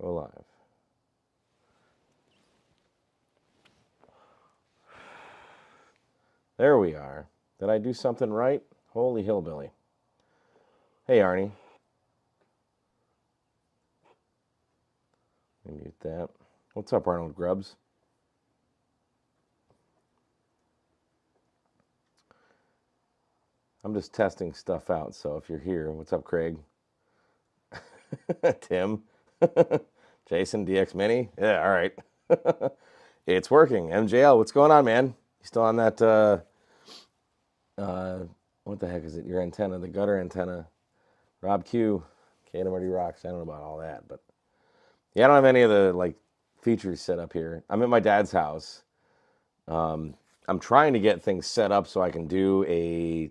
Go live. There we are. Did I do something right? Holy hillbilly. Hey, Arnie. Let me mute that. What's up, Arnold Grubbs? I'm just testing stuff out, so if you're here, what's up, Craig? Tim? Jason, DX Mini? Yeah, all right. It's working. MJL, what's going on, man? You still on that, what the heck is it? Your antenna, the gutter antenna. Rob Q, KNMRD Rocks. I don't know about all that, but yeah, I don't have any of the features set up here. I'm at my dad's house. I'm trying to get things set up so I can do a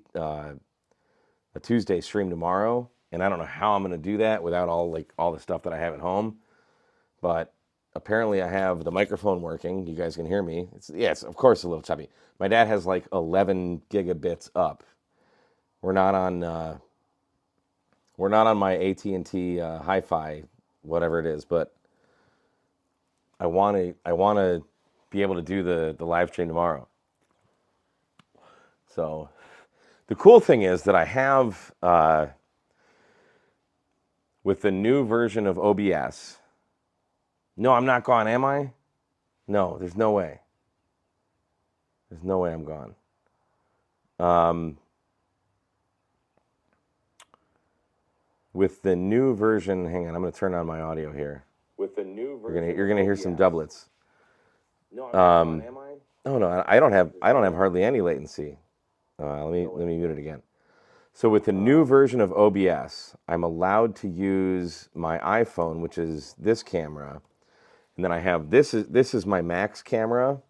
Tuesday stream tomorrow, and I don't know how I'm going to do that without all the stuff that I have at home. But apparently, I have the microphone working. You guys can hear me. It's of course a little choppy. My dad has 11 gigabits up. We're not on my AT&T Hi-Fi, whatever it is, but I want to be able to do the live stream tomorrow. So the cool thing is that I have with the new version of OBS. No, I'm not gone, am I? No, there's no way. There's no way I'm gone. With the new version, hang on, I'm going to turn on my audio here. With the new version, you're gonna hear some doublets. No, I'm not gone, am I? No, I don't have hardly any latency. Let me mute it again. So with the new version of OBS, I'm allowed to use my iPhone, which is this camera, and then I have this is my Max camera,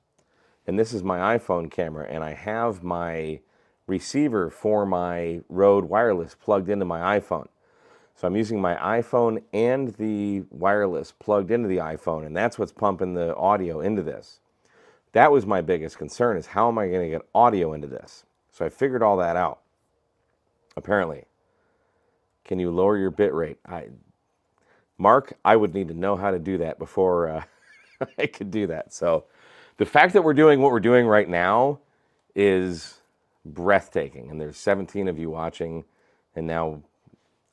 and this is my iPhone camera, and I have my receiver for my Rode wireless plugged into my iPhone. So I'm using my iPhone and the wireless plugged into the iPhone, and that's what's pumping the audio into this. That was my biggest concern, is how am I going to get audio into this? So I figured all that out. Apparently. Can you lower your bit rate? Mark, I would need to know how to do that before I could do that. So the fact that we're doing what we're doing right now is breathtaking. And there's 17 of you watching, and now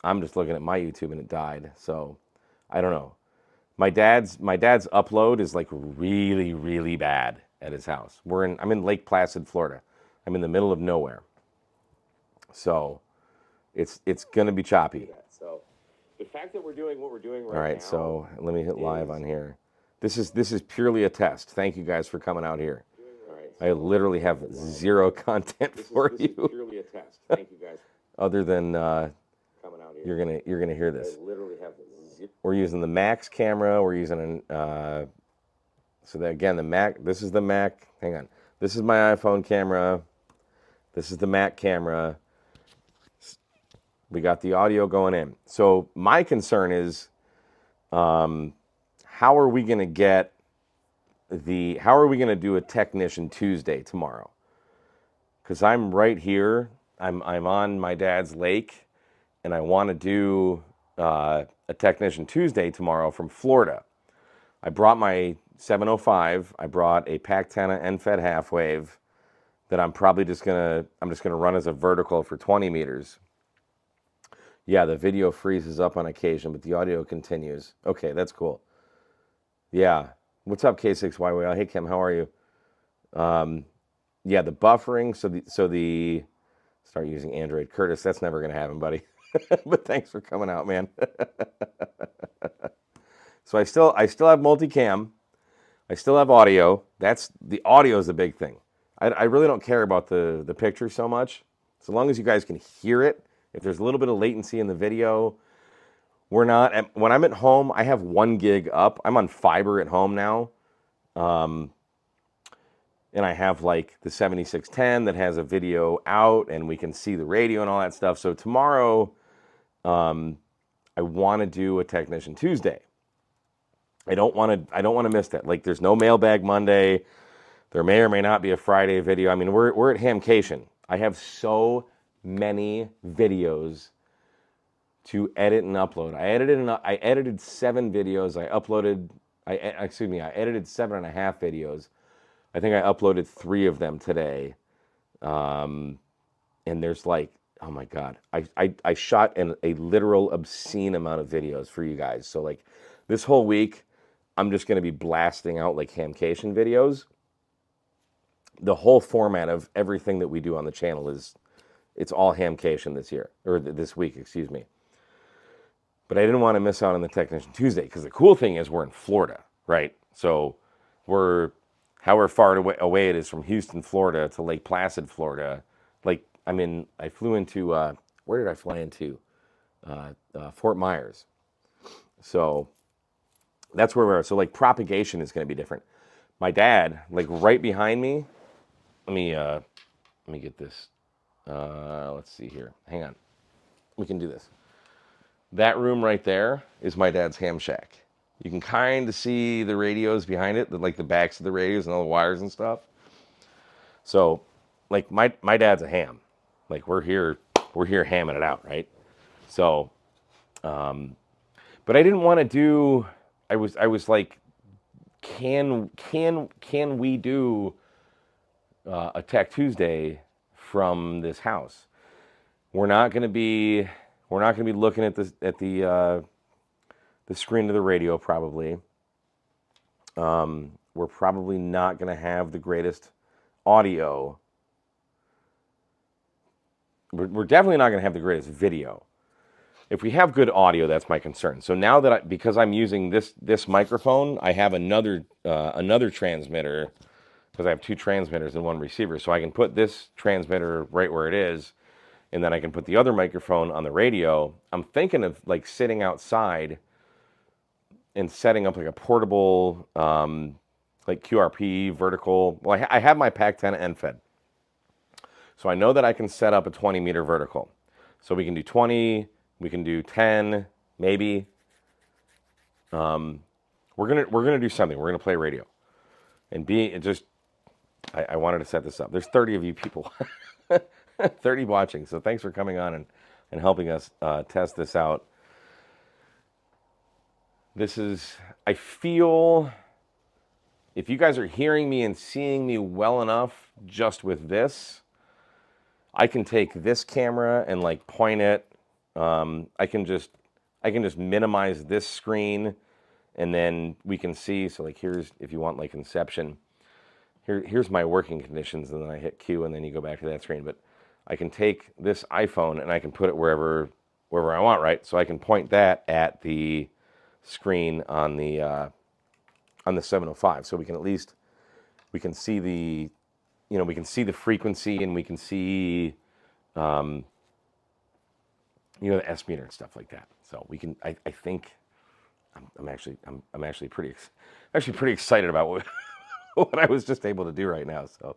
I'm just looking at my YouTube and it died. So I don't know. My dad's upload is really, really bad at his house. I'm in Lake Placid, Florida. I'm in the middle of nowhere. So it's gonna be choppy. So the fact that we're doing what we're doing right now. All right, so let me hit live on here. This is purely a test. Thank you guys for coming out here. I literally have zero content for you. This is purely a test. Thank you guys. Other than coming out here. You're gonna hear this. I literally have we're using the Max camera. We're using so that again the Mac. This is the Mac. Hang on. This is my iPhone camera. This is the Mac camera. We got the audio going in. So my concern is, how are we going to do a Technician Tuesday tomorrow? Because I'm right here. I'm on my dad's lake, and I want to do a Technician Tuesday tomorrow from Florida. I brought my 705. I brought a Pactana NFED half wave that I'm just gonna run as a vertical for 20 meters. Yeah, the video freezes up on occasion, but the audio continues. Okay, that's cool. Yeah. What's up, K6YWL? Hey, Kim, how are you? Yeah, the buffering. So the start using Android. Curtis, that's never going to happen, buddy. But thanks for coming out, man. So I still have multicam. I still have audio. The audio is the big thing. I really don't care about the picture so much. So long as you guys can hear it. If there's a little bit of latency in the video, when I'm at home, I have 1 gig up. I'm on fiber at home now. And I have the 7610 that has a video out, and we can see the radio and all that stuff. So tomorrow, I want to do a Technician Tuesday. I don't want to miss that. There's no Mailbag Monday. There may or may not be a Friday video. I mean, we're at Hamcation. I have so many videos to edit and upload. I edited 7 videos. I edited 7.5 videos. I think I uploaded 3 of them today. And there's like, oh my God, I shot a literal obscene amount of videos for you guys. So like this whole week, I'm just going to be blasting out like Hamcation videos. The whole format of everything that we do on the channel it's all Hamcation this year, or this week, excuse me. But I didn't want to miss out on the Technician Tuesday, because the cool thing is we're in Florida, right? So however far away it is from Houston, Florida to Lake Placid, Florida. Like, I flew into, where did I fly into? Fort Myers. So that's where we are. So like propagation is going to be different. My dad, like right behind me, let me get this. Let's see here. Hang on. We can do this. That room right there is my dad's ham shack. You can kind of see the radios behind it, like the backs of the radios and all the wires and stuff. So, like my dad's a ham. Like we're here hamming it out, right? So, but I didn't want to do. I was like, can we do a Tech Tuesday from this house? We're not going to be looking at the screen of the radio probably. We're probably not going to have the greatest audio. We're definitely not going to have the greatest video. If we have good audio, that's my concern. So now that because I'm using this microphone, I have another transmitter, because I have 2 transmitters and 1 receiver. So I can put this transmitter right where it is, and then I can put the other microphone on the radio. I'm thinking of like sitting outside and setting up like a portable, like QRP vertical. Well, I have my Pac-10 end fed. So I know that I can set up a 20 meter vertical. So we can do 20, we can do 10, maybe. We're gonna do something. We're gonna play radio, and I wanted to set this up. There's 30 of you people, 30 watching. So thanks for coming on and helping us test this out. I feel, if you guys are hearing me and seeing me well enough just with this, I can take this camera and like point it. I can just minimize this screen, and then we can see. So like here's, if you want like Inception, here's my working conditions, and then I hit Q, and then you go back to that screen. But I can take this iPhone and I can put it wherever I want, right? So I can point that at the screen on the 705, so we can at least see the, we can see the frequency, and we can see the S meter and stuff like that. So we can, I think I'm actually pretty excited about what I was just able to do right now. So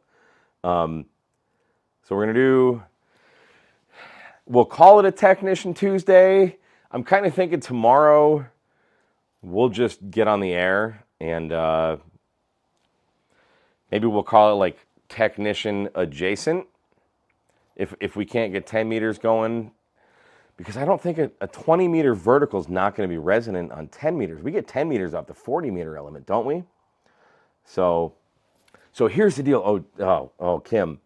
so we're gonna we'll call it a Technician Tuesday. I'm kind of thinking tomorrow we'll just get on the air, and maybe we'll call it like Technician Adjacent if we can't get 10 meters going, because I don't think a 20 meter vertical is not going to be resonant on 10 meters. We get 10 meters off the 40 meter element, don't we? So here's the deal. Oh, Kim,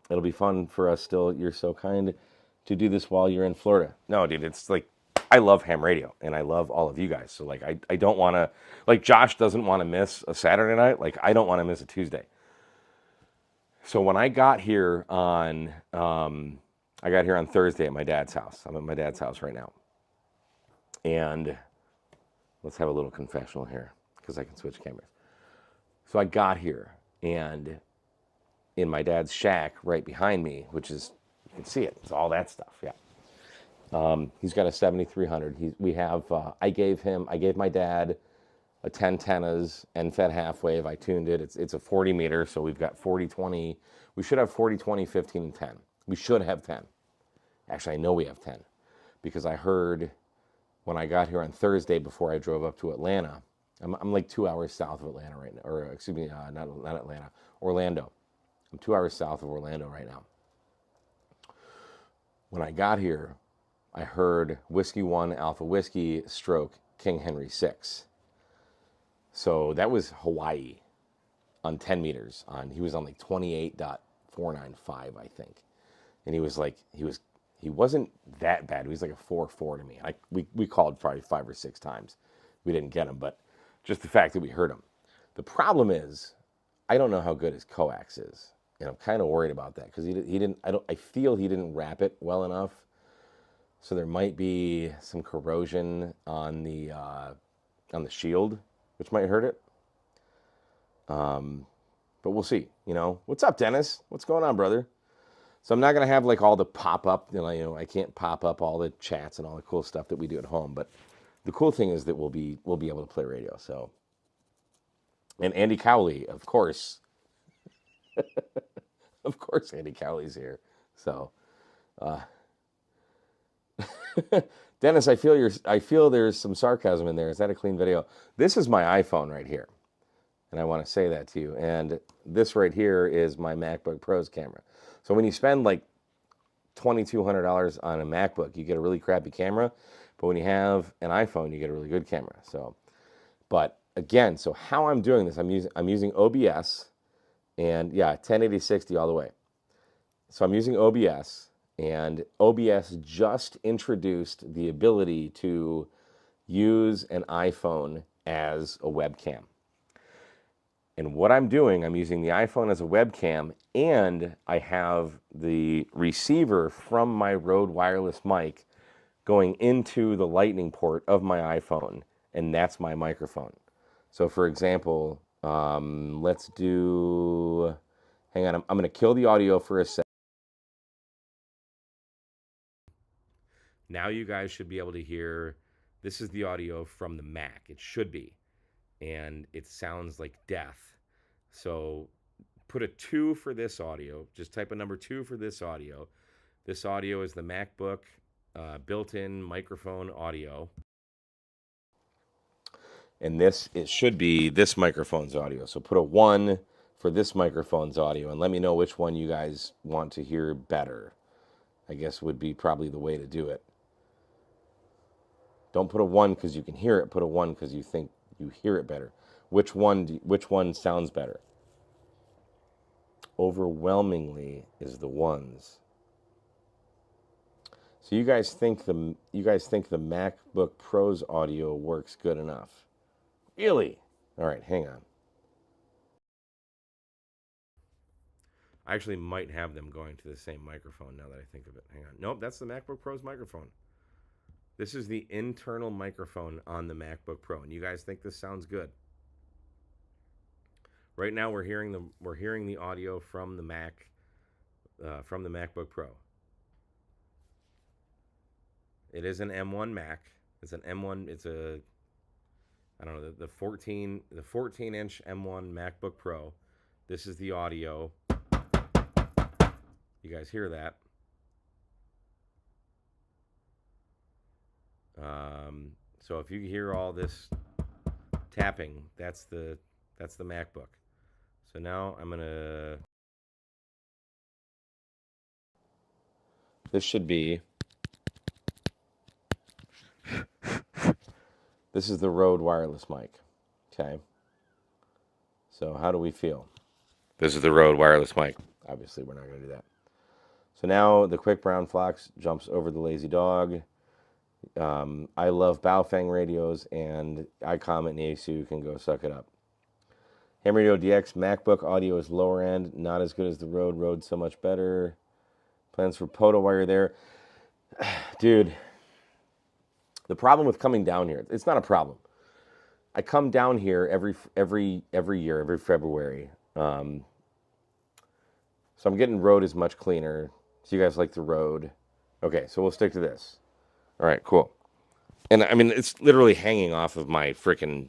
it'll be fun for us still. You're so kind to do this while you're in Florida. No, dude, it's like, I love ham radio, and I love all of you guys. So like, I don't want to, like Josh doesn't want to miss a Saturday night. Like I don't want to miss a Tuesday. So when I got here on Thursday at my dad's house. I'm at my dad's house right now. And let's have a little confessional here, because I can switch cameras. So I got here, and in my dad's shack right behind me, which is, you can see it, it's all that stuff, yeah. He's got a 7300. I gave my dad a 10 tennas end fed half wave. I tuned it. It's a 40 meter, so we've got 40, 20. We should have 40, 20, 15, and 10. We should have 10. Actually, I know we have 10, because I heard when I got here on Thursday before I drove up to Atlanta. I'm like 2 hours south of Atlanta right now, or excuse me, not Atlanta, Orlando. I'm 2 hours south of Orlando right now. When I got here, I heard Whiskey 1 Alpha Whiskey stroke King Henry 6. So that was Hawaii on 10 meters. He was on like 28.495, I think. And he wasn't that bad. He was like a 4.4 to me. We called probably 5 or 6 times. We didn't get him, but just the fact that we heard him. The problem is, I don't know how good his coax is. And I'm kind of worried about that because he didn't. I feel he didn't wrap it well enough. So there might be some corrosion on the shield, which might hurt it. But we'll see. What's up, Dennis? What's going on, brother? So I'm not gonna have like all the pop up. I can't pop up all the chats and all the cool stuff that we do at home. But the cool thing is that we'll be able to play radio. So, and Andy Cowley, of course, of course, Andy Cowley's here. So, Dennis, I feel there's some sarcasm in there. Is that a clean video? This is my iPhone right here, and I want to say that to you. And this right here is my MacBook Pro's camera. So when you spend like $2,200 on a MacBook, you get a really crappy camera. But when you have an iPhone, you get a really good camera. So, but again, so how I'm doing this, I'm using OBS, and yeah, 1080-60 all the way. So I'm using OBS, and OBS just introduced the ability to use an iPhone as a webcam. And what I'm doing, I'm using the iPhone as a webcam, and I have the receiver from my Rode wireless mic going into the lightning port of my iPhone, and that's my microphone. So for example, let's do, hang on, I'm going to kill the audio for a second. Now you guys should be able to hear, this is the audio from the Mac. It should be. And it sounds like death. So put a 2 for this audio. Just type a number 2 for this audio. This audio is the MacBook built-in microphone audio. And it should be this microphone's audio. So put a 1 for this microphone's audio, and let me know which one you guys want to hear better. I guess would be probably the way to do it. Don't put a 1 because you can hear it. Put a 1 because you think you hear it better. Which one sounds better? Overwhelmingly is the ones. So you guys think the MacBook Pro's audio works good enough? Really? All right, hang on. I actually might have them going to the same microphone now that I think of it. Hang on. Nope, that's the MacBook Pro's microphone. This is the internal microphone on the MacBook Pro, and you guys think this sounds good? Right now, we're hearing the audio from the Mac, from the MacBook Pro. It is an M1 Mac. It's an M1. It's a, I don't know, the 14-inch M1 MacBook Pro. This is the audio. You guys hear that? So if you hear all this tapping, that's the MacBook. So now I'm gonna. This should be. This is the Rode wireless mic. Okay. So how do we feel? This is the Rode wireless mic. Obviously, we're not going to do that. So now the quick brown fox jumps over the lazy dog. I love Baofeng radios, and ICOM and Yaesu can go suck it up. Ham Radio DX MacBook audio is lower end, not as good as the Rode. Rode so much better. Plans for Poto while you're there. Dude, the problem with coming down here, it's not a problem. I come down here every year, every February. So I'm getting Rode is much cleaner. So you guys like the Rode. Okay, so we'll stick to this. All right, cool. And I mean, it's literally hanging off of my freaking,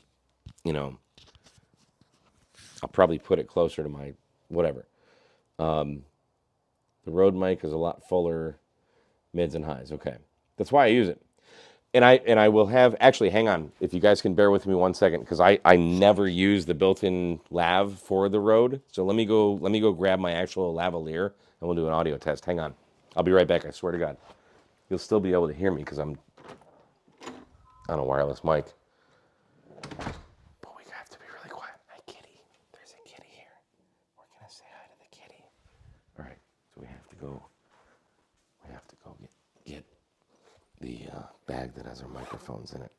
I'll probably put it closer to my whatever. The Rode mic is a lot fuller, mids and highs. Okay, that's why I use it. And I will have, actually, hang on, if you guys can bear with me 1 second, because I never use the built-in lav for the Rode. So let me go grab my actual lavalier, and we'll do an audio test. Hang on. I'll be right back, I swear to God. you'll still be able to hear me because I'm on a wireless mic. But we have to be really quiet. Hi, kitty. There's a kitty here. We're gonna say hi to the kitty. All right. So we have to go. We have to go get the bag that has our microphones in it,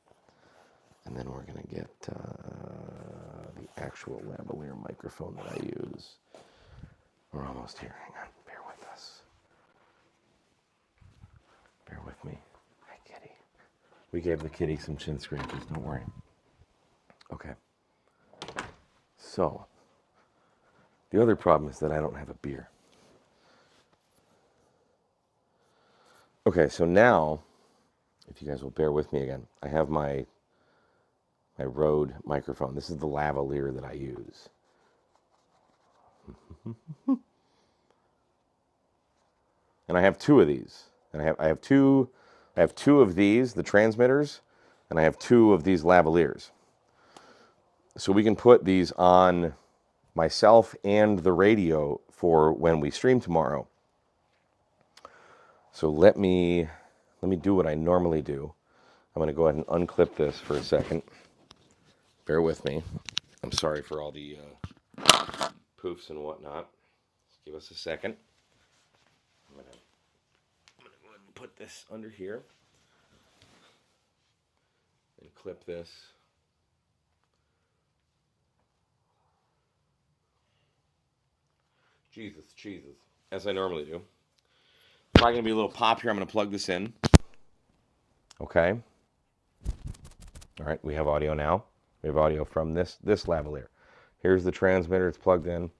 and then we're gonna get the actual lavalier microphone that I use. We're almost here. Hang on. Bear with us. Bear with me. Hi, kitty. We gave the kitty some chin scratches. Don't worry. Okay. So, the other problem is that I don't have a beer. Okay, so now, if you guys will bear with me again, I have my Rode microphone. This is the lavalier that I use. And I have two of these. And I have two of these, the transmitters, and I have two of these lavaliers. So we can put these on myself and the radio for when we stream tomorrow. So let me do what I normally do. I'm going to go ahead and unclip this for a second. Bear with me. I'm sorry for all the poofs and whatnot. Just give us a second. I'm going to go ahead and put this under here and clip this. Jesus, as I normally do. Probably going to be a little pop here. I'm going to plug this in. Okay. All right, we have audio now. We have audio from this lavalier. Here's the transmitter. It's plugged in.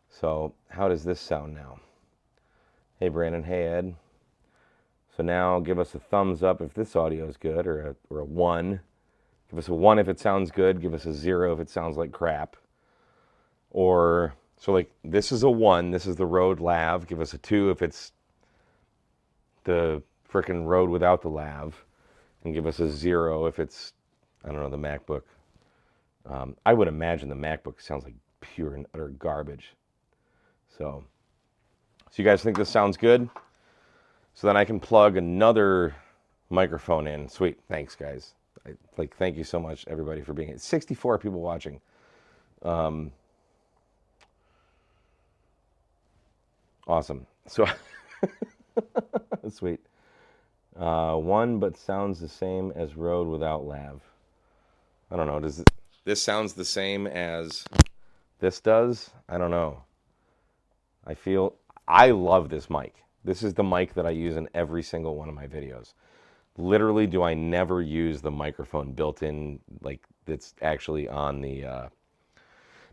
So how does this sound now? Hey, Brandon. Hey, Ed. So now give us a thumbs up if this audio is good, or a 1. Give us a 1 if it sounds good. Give us a 0 if it sounds like crap. Or, so like, this is a 1. This is the Rode Lav. Give us a 2 if it's the frickin' Rode without the Lav. And give us a 0 if it's, I don't know, the MacBook. I would imagine the MacBook sounds like pure and utter garbage. So you guys think this sounds good? So then I can plug another microphone in. Sweet. Thanks, guys. Thank you so much, everybody, for being here. 64 people watching. Awesome. So, sweet. 1, but sounds the same as Rode without Lav. I don't know. Does this sounds the same as this does? I don't know. I love this mic. This is the mic that I use in every single one of my videos. Literally, do I never use the microphone built in, like that's actually on the,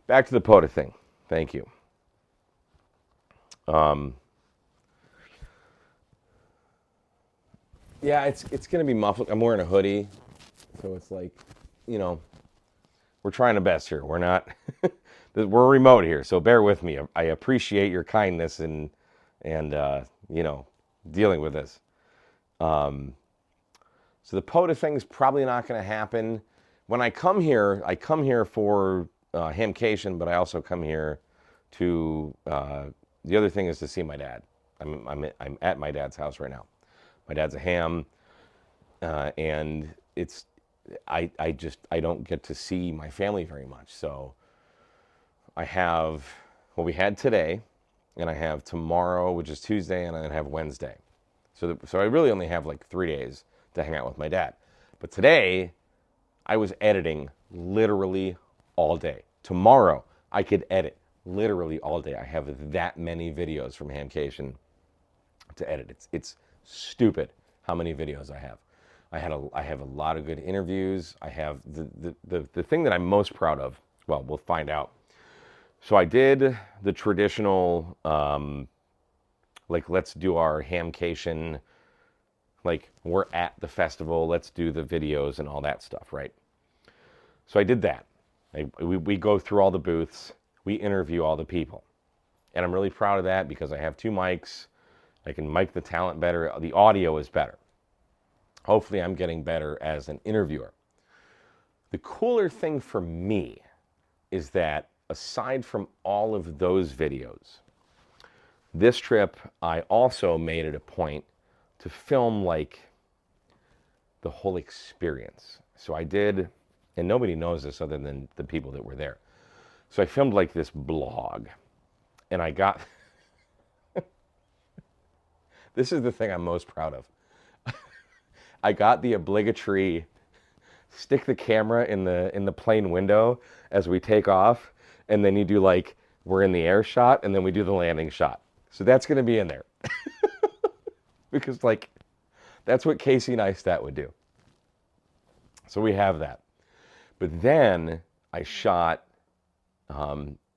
back to the POTA thing. Thank you. Yeah, it's going to be muffled. I'm wearing a hoodie, so it's like, you know, we're trying our best here. We're not, we're remote here, so bear with me. I appreciate your kindness and you know, dealing with this. So the POTA thing is probably not going to happen. When I come here for Hamcation, but I also come here to, the other thing is to see my dad. I'm at my dad's house right now. My dad's a ham, and I don't get to see my family very much. So I have what we had today, and I have tomorrow, which is Tuesday, and I have Wednesday. So I really only have like 3 days to hang out with my dad. But today, I was editing literally all day. Tomorrow, I could edit literally all day. I have that many videos from Hamcation to edit. It's stupid how many videos I have. I have a lot of good interviews. I have the thing that I'm most proud of. Well, we'll find out. So I did the traditional, like, let's do our Hamcation, like, we're at the festival, let's do the videos and all that stuff, right? So I did that. We go through all the booths, we interview all the people. And I'm really proud of that because I have 2 mics. I can mic the talent better. The audio is better. Hopefully I'm getting better as an interviewer. The cooler thing for me is that aside from all of those videos, this trip I also made it a point to film like the whole experience. So I did, and nobody knows this other than the people that were there. So I filmed like this blog, and I got, this is the thing I'm most proud of. I got the obligatory stick the camera in the plane window as we take off, and then you do like, we're in the air shot, and then we do the landing shot. So that's going to be in there. Because like, that's what Casey Neistat would do. So we have that. But then I shot,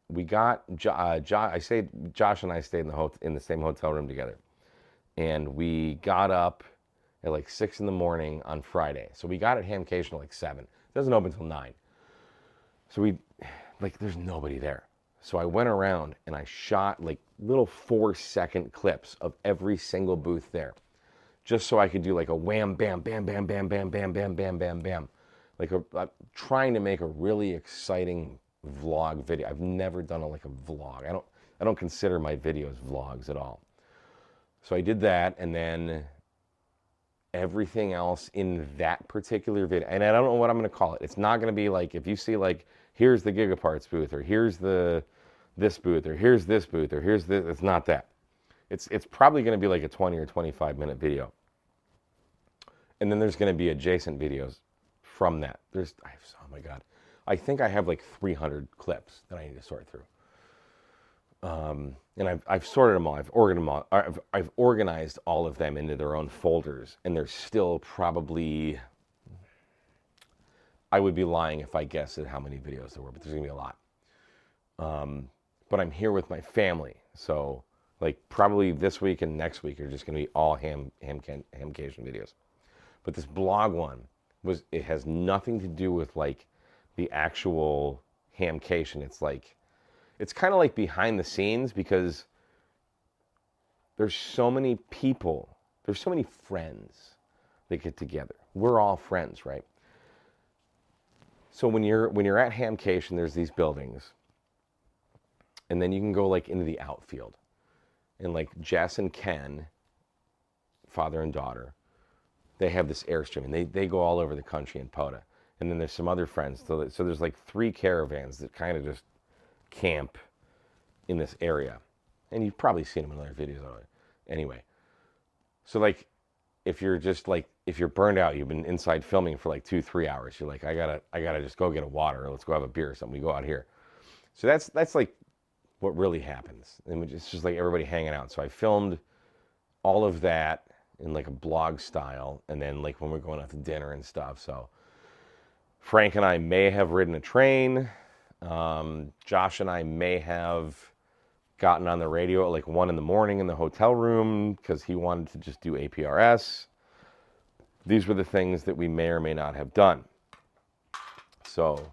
we got, Josh and I stayed in the same hotel room together. And we got up at like 6 in the morning on Friday. So we got at Hamcation at like 7. It doesn't open until 9. So there's nobody there. So I went around and I shot like little 4-second clips of every single booth there. Just so I could do like a wham, bam, bam, bam, bam, bam, bam, bam, bam, bam, bam. Like trying to make a really exciting vlog video. I've never done a vlog. I don't consider my videos vlogs at all. So I did that, and then everything else in that particular video, and I don't know what I'm going to call it. It's not going to be like, if you see like, here's the Gigaparts booth, or here's this booth, or here's this booth, or here's this. It's not that. It's probably going to be like a 20 or 25 minute video. And then there's going to be adjacent videos from that. Oh my God. I think I have like 300 clips that I need to sort through. And I've sorted them all. I've organized all of them into their own folders, and there's still probably, I would be lying if I guessed at how many videos there were, but there's gonna be a lot. But I'm here with my family, so like probably this week and next week are just gonna be all Hamcation videos. But this blog one it has nothing to do with like the actual Hamcation. It's kind of like behind the scenes, because there's so many people, there's so many friends that get together. We're all friends, right? So when you're at Hamcation, there's these buildings, and then you can go like into the outfield, and like Jess and Ken, father and daughter, they have this Airstream, and they go all over the country in POTA. And then there's some other friends. So there's like 3 caravans that kind of just camp in this area. And you've probably seen them in other videos on it. Anyway, so like, if you're burned out, you've been inside filming for like 2-3 hours, you're like, I gotta just go get a water, or let's go have a beer or something. We go out here. So that's like what really happens. And it's just like everybody hanging out. So I filmed all of that in like a blog style, and then like when we're going out to dinner and stuff. So Frank and I may have ridden a train. Josh and I may have gotten on the radio at like 1 in the morning in the hotel room because he wanted to just do APRS. These were the things that we may or may not have done. So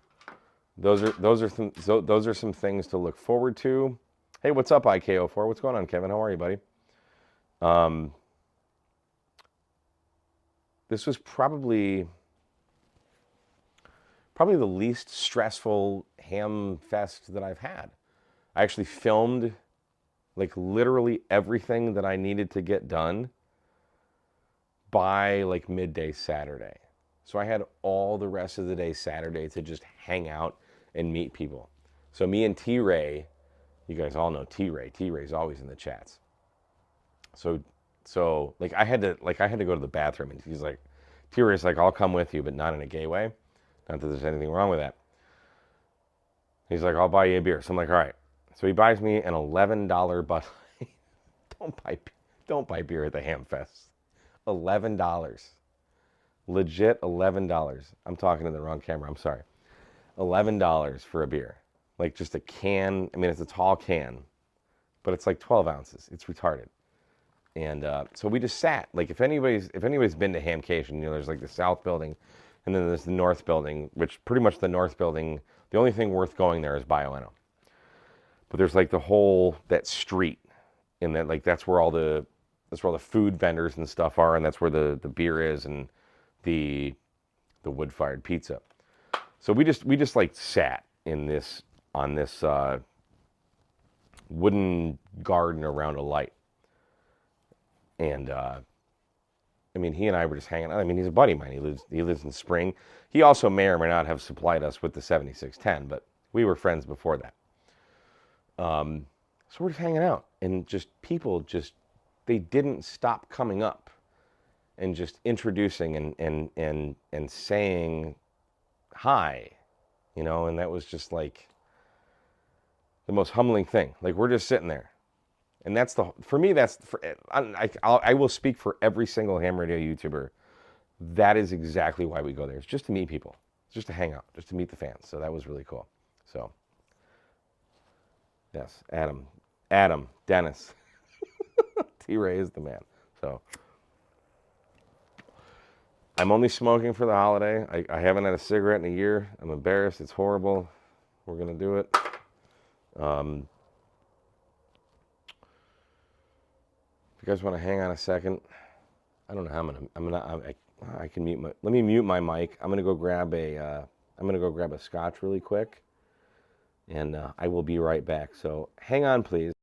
those are some things to look forward to. Hey, what's up, IK04? What's going on, Kevin? How are you, buddy? This was probably the least stressful ham fest that I've had. I actually filmed like literally everything that I needed to get done by like midday Saturday. So I had all the rest of the day Saturday to just hang out and meet people. So me and T-Ray, you guys all know T-Ray. T-Ray's always in the chats. So like I had to go to the bathroom, and he's like, T-Ray's like, I'll come with you, but not in a gay way. Not that there's anything wrong with that. He's like, I'll buy you a beer. So I'm like, all right. So he buys me an $11 Bud Light. Don't buy beer at the Ham Fest. $11. Legit $11. I'm talking to the wrong camera. I'm sorry. $11 for a beer. Like just a can. I mean, it's a tall can, but it's like 12 ounces. It's retarded. And so we just sat. Like if anybody's been to Hamcation, there's like the South Building, and then there's the North Building, which pretty much the North Building, the only thing worth going there is Bioeno. But there's like that street, and then like that's where all the food vendors and stuff are, and that's where the beer is, and the wood-fired pizza. So we just like sat on this wooden garden around a light. And I mean, he and I were just hanging out. I mean, he's a buddy of mine. He lives in Spring. He also may or may not have supplied us with the 7610, but we were friends before that. So we're just hanging out, and just people they didn't stop coming up and just introducing and saying hi, and that was just like the most humbling thing. Like, we're just sitting there. And for me, I will speak for every single ham radio YouTuber. That is exactly why we go there. It's just to meet people. It's just to hang out, just to meet the fans. So that was really cool. So, yes, Adam, Dennis. T-Ray is the man. So, I'm only smoking for the holiday. I haven't had a cigarette in a year. I'm embarrassed. It's horrible. We're going to do it. If you guys want to hang on a second, I don't know how I can mute let me mute my mic. I'm gonna go grab a scotch really quick, and I will be right back. So hang on, please.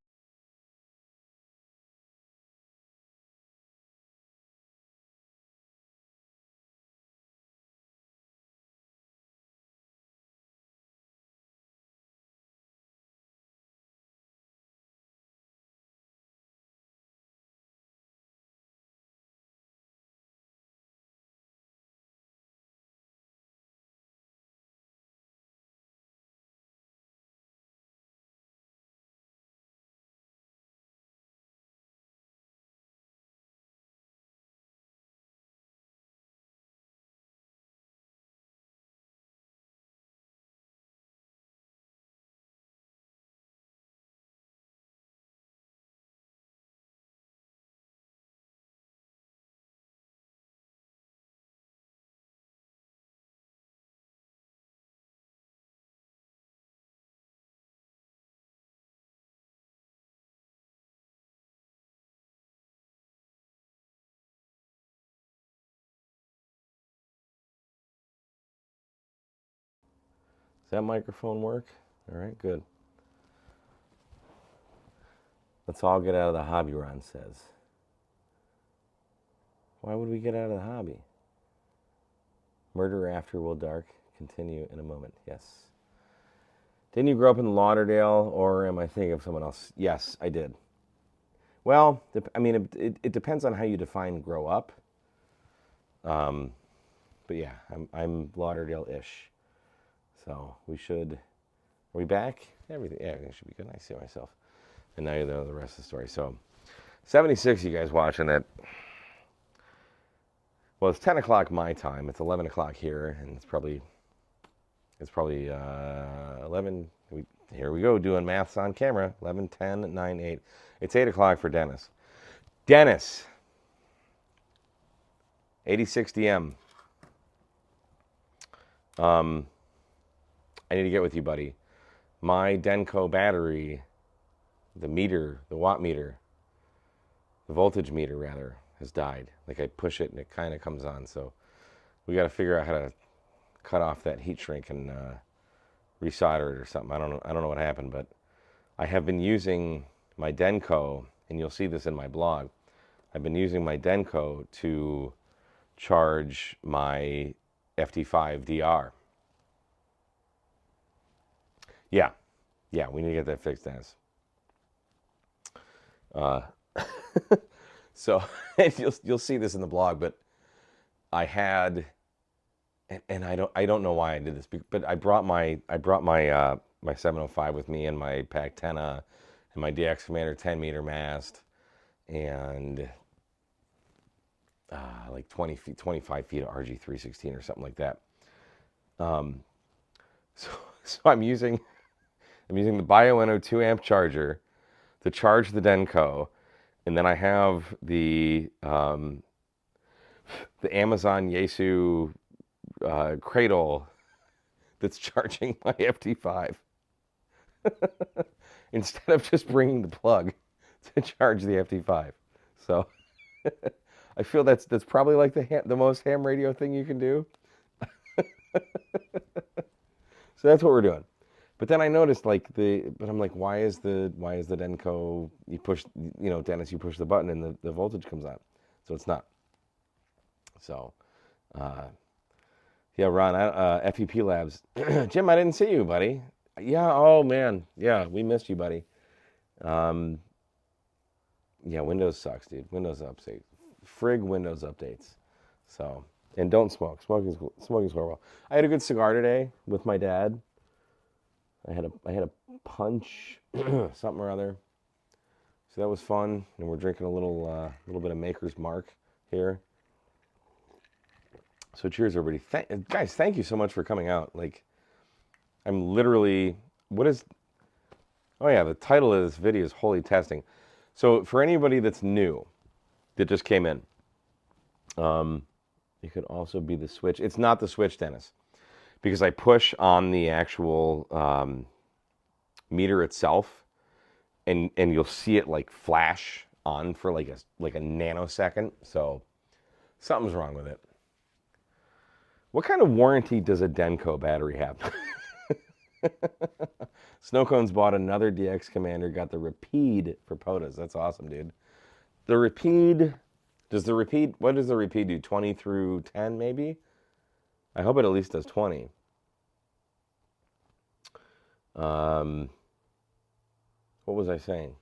Does that microphone work? All right, good. Let's all get out of the hobby, Ron says. Why would we get out of the hobby? Murder After Will Dark continue in a moment. Yes. Didn't you grow up in Lauderdale, or am I thinking of someone else? Yes, I did. Well, I mean, it depends on how you define grow up. But yeah, I'm Lauderdale-ish. So we should. Are we back? Everything should be good. I see myself. And now you know the rest of the story. So, 76, you guys watching it. Well, it's 10 o'clock my time. It's 11 o'clock here, and it's probably 11. Here we go, doing maths on camera. 11, 10, 9, 8. It's 8 o'clock for Dennis. Dennis, 8060M. I need to get with you, buddy. My Denko battery, the watt meter, the voltage meter rather, has died. Like, I push it and it kind of comes on. So we got to figure out how to cut off that heat shrink and resolder it or something. I don't know what happened, but I have been using my Denko, and you'll see this in my blog. I've been using my Denko to charge my FT5 DR. Yeah, we need to get that fixed, Dennis. So you'll see this in the blog, but I had, and I don't know why I did this, but I brought my 705 with me, and my Pactena and my DX Commander 10 meter mast, and like 25 feet of RG316 or something like that. So I'm using the BioNO 2 amp charger to charge the Denko, and then I have the Amazon Yaesu cradle that's charging my FT5 instead of just bringing the plug to charge the FT5. So I feel that's probably like the most ham radio thing you can do. So that's what we're doing. But then I noticed but I'm like, why is the Denko, you push, Dennis, you push the button and the voltage comes on. So it's not. So, yeah, Ron, FEP Labs. Jim, I didn't see you, buddy. Yeah, oh man. Yeah, we missed you, buddy. Yeah, Windows sucks, dude. Windows updates. Frig Windows updates. So, and don't smoke. Smoking's horrible. I had a good cigar today with my dad. I had a punch, something or other. So that was fun. And we're drinking a little bit of Maker's Mark here. So cheers, everybody. Guys, thank you so much for coming out. Like, I'm literally, oh yeah, the title of this video is Holy Testing. So for anybody that's new, that just came in, it could also be the switch. It's not the switch, Dennis, because I push on the actual meter itself, and you'll see it like flash on for like a nanosecond. So something's wrong with it. What kind of warranty does a Denko battery have? Snowcone's bought another DX Commander, got the Rapide for POTUS. That's awesome, dude. The Rapide, what does the Rapide do? 20 through 10, maybe? I hope it at least does 20. What was I saying?